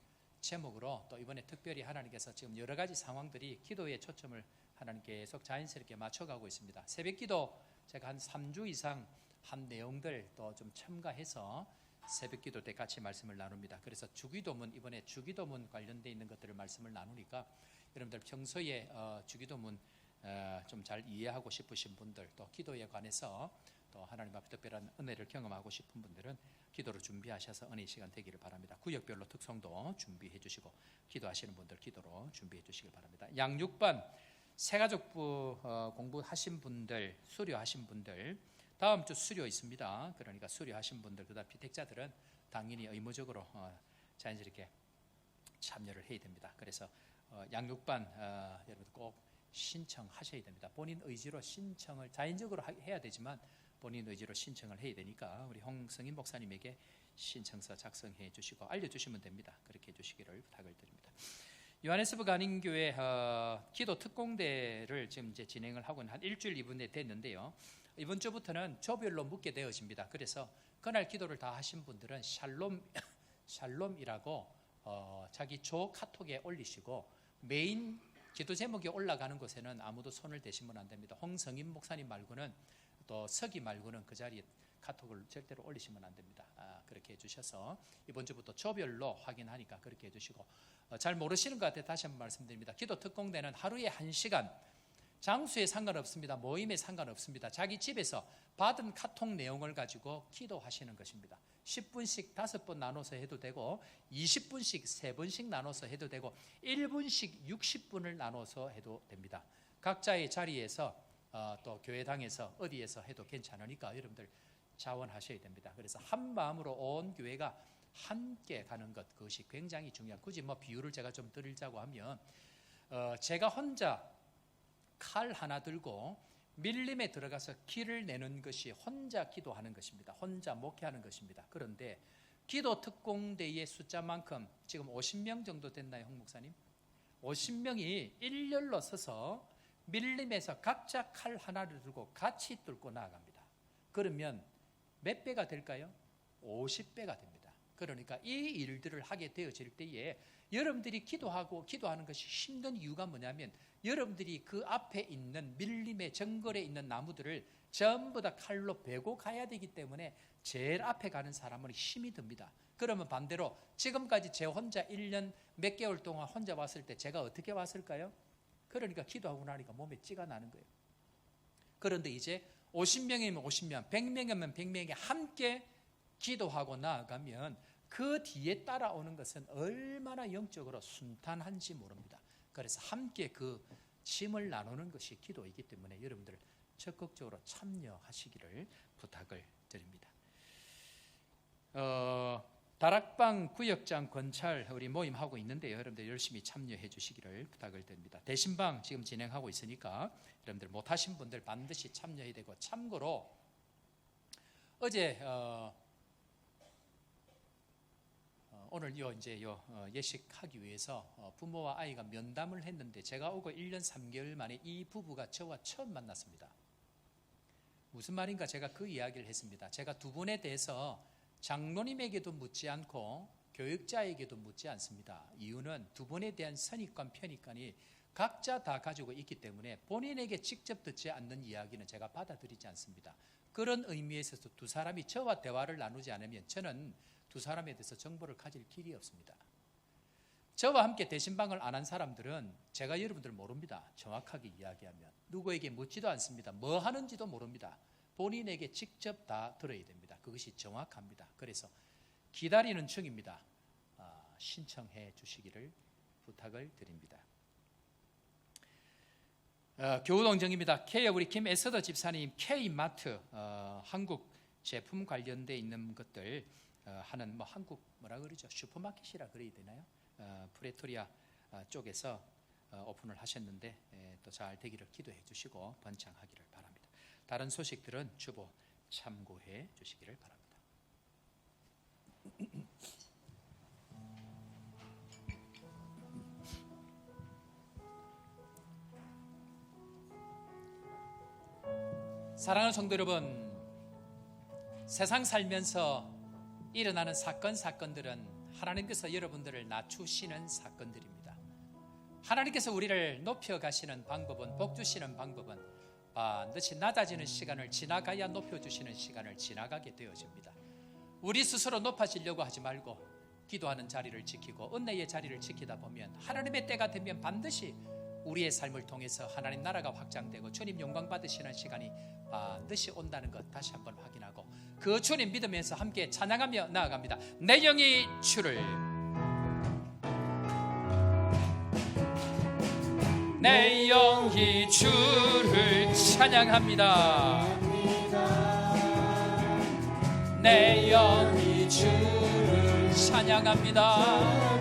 제목으로 또 이번에 특별히 하나님께서 지금 여러 가지 상황들이 기도에 초점을 하나님께 계속 자연스럽게 맞춰가고 있습니다. 새벽기도 제가 한 3주 이상 한 내용들 또 좀 첨가해서 새벽기도 때 같이 말씀을 나눕니다. 그래서 주기도문, 이번에 주기도문 관련되어 있는 것들을 말씀을 나누니까 여러분들 평소에 주기도문 좀 잘 이해하고 싶으신 분들, 또 기도에 관해서 또 하나님 앞에 특별한 은혜를 경험하고 싶은 분들은 기도를 준비하셔서 은혜의 시간 되기를 바랍니다. 구역별로 특성도 준비해 주시고 기도하시는 분들 기도로 준비해 주시길 바랍니다. 양육반 새가족부 공부하신 분들, 수료하신 분들 다음 주 수료 있습니다. 그러니까 수료하신 분들, 그다음 비택자들은 당연히 의무적으로 자연스럽게 참여를 해야 됩니다. 그래서 양육반 여러분 꼭 신청하셔야 됩니다. 본인 의지로 신청을 자연적으로 해야 되지만 본인 의지로 신청을 해야 되니까 우리 홍성인 목사님에게 신청서 작성해 주시고 알려주시면 됩니다. 그렇게 해주시기를 부탁을 드립니다. 요하네스burg 한인교회 기도 특공대를 지금 이제 진행을 하고 한 일주일 이분에 됐는데요. 이번 주부터는 조별로 묻게 되어집니다. 그래서 그날 기도를 다 하신 분들은 샬롬이라고 자기 조 카톡에 올리시고 메인 기도 제목이 올라가는 곳에는 아무도 손을 대시면 안 됩니다. 홍성인 목사님 말고는 또 서기 말고는 그 자리에 카톡을 절대로 올리시면 안 됩니다. 그렇게 해주셔서 이번 주부터 조별로 확인하니까 그렇게 해주시고 잘 모르시는 것 같아요. 다시 한번 말씀드립니다. 기도 특공대는 하루에 1시간 장소에 상관없습니다. 모임에 상관없습니다. 자기 집에서 받은 카톡 내용을 가지고 기도하시는 것입니다. 10분씩 5번 나눠서 해도 되고 20분씩 3번씩 나눠서 해도 되고 1분씩 60분을 나눠서 해도 됩니다. 각자의 자리에서 또 교회당에서 어디에서 해도 괜찮으니까 여러분들 자원하셔야 됩니다. 그래서 한 마음으로 온 교회가 함께 가는 것, 그것이 굉장히 중요한. 굳이 뭐 비유를 제가 좀 드리자고 하면 제가 혼자 칼 하나 들고 밀림에 들어가서 길을 내는 것이 혼자 기도하는 것입니다. 혼자 목회하는 것입니다. 그런데 기도 특공대의 숫자만큼 지금 50명 정도 됐나요, 홍 목사님? 50명이 일렬로 서서 밀림에서 각자 칼 하나를 들고 같이 뚫고 나아갑니다. 그러면 몇 배가 될까요? 50배가 됩니다. 그러니까 이 일들을 하게 되어질 때에 여러분들이 기도하는 것이 힘든 이유가 뭐냐면 여러분들이 그 앞에 있는 밀림의 정글에 있는 나무들을 전부 다 칼로 베고 가야 되기 때문에 제일 앞에 가는 사람은 힘이 듭니다. 그러면 반대로 지금까지 제 혼자 1년 몇 개월 동안 혼자 왔을 때 제가 어떻게 왔을까요? 그러니까 기도하고 나니까 몸에 찌가 나는 거예요. 그런데 이제 50명이면 50명, 100명이면 100명이 함께 기도하고 나아가면 그 뒤에 따라오는 것은 얼마나 영적으로 순탄한지 모릅니다. 그래서 함께 그 짐을 나누는 것이 기도이기 때문에 여러분들 적극적으로 참여하시기를 부탁을 드립니다. 다락방 구역장 건찰 우리 모임하고 있는데요. 여러분들 열심히 참여해 주시기를 부탁을 드립니다. 대신방 지금 진행하고 있으니까 여러분들 못하신 분들 반드시 참여해야 되고, 참고로 어제 오늘 이제 예식하기 위해서 부모와 아이가 면담을 했는데 제가 오고 1년 3개월 만에 이 부부가 저와 처음 만났습니다. 무슨 말인가 제가 그 이야기를 했습니다. 제가 두 분에 대해서 장로님에게도 묻지 않고 교육자에게도 묻지 않습니다. 이유는 두 분에 대한 선입관, 편입관이 각자 다 가지고 있기 때문에 본인에게 직접 듣지 않는 이야기는 제가 받아들이지 않습니다. 그런 의미에서 두 사람이 저와 대화를 나누지 않으면 저는 두 사람에 대해서 정보를 가질 길이 없습니다. 저와 함께 대신방을 안 한 사람들은 제가 여러분들 모릅니다. 정확하게 이야기하면 누구에게 묻지도 않습니다. 뭐 하는지도 모릅니다. 본인에게 직접 다 들어야 됩니다. 그것이 정확합니다. 그래서 기다리는 중입니다. 신청해 주시기를 부탁을 드립니다. 교우동정입니다. 우리 김에서더 집사님 K마트 한국 제품 관련돼 있는 것들 하는 한국 뭐라 그러죠? 슈퍼마켓이라 그래야 되나요? 프레토리아 쪽에서 오픈을 하셨는데 또 잘 되기를 기도해 주시고 번창하기를 바랍니다. 다른 소식들은 주보 참고해 주시기를 바랍니다. 사랑하는 성도 여러분, 세상 살면서 일어나는 사건들은 하나님께서 여러분들을 낮추시는 사건들입니다. 하나님께서 우리를 높여가시는 방법은, 복주시는 방법은 반드시 낮아지는 시간을 지나가야 높여주시는 시간을 지나가게 되어집니다. 우리 스스로 높아지려고 하지 말고 기도하는 자리를 지키고 은혜의 자리를 지키다 보면 하나님의 때가 되면 반드시 우리의 삶을 통해서 하나님 나라가 확장되고 주님 영광 받으시는 시간이 반드시 온다는 것 다시 한번 확인하고 그 주님 믿으면서 함께 찬양하며 나아갑니다. 내 영이 주를, 내 영이 주를 찬양합니다. 내 영이 주를 찬양합니다.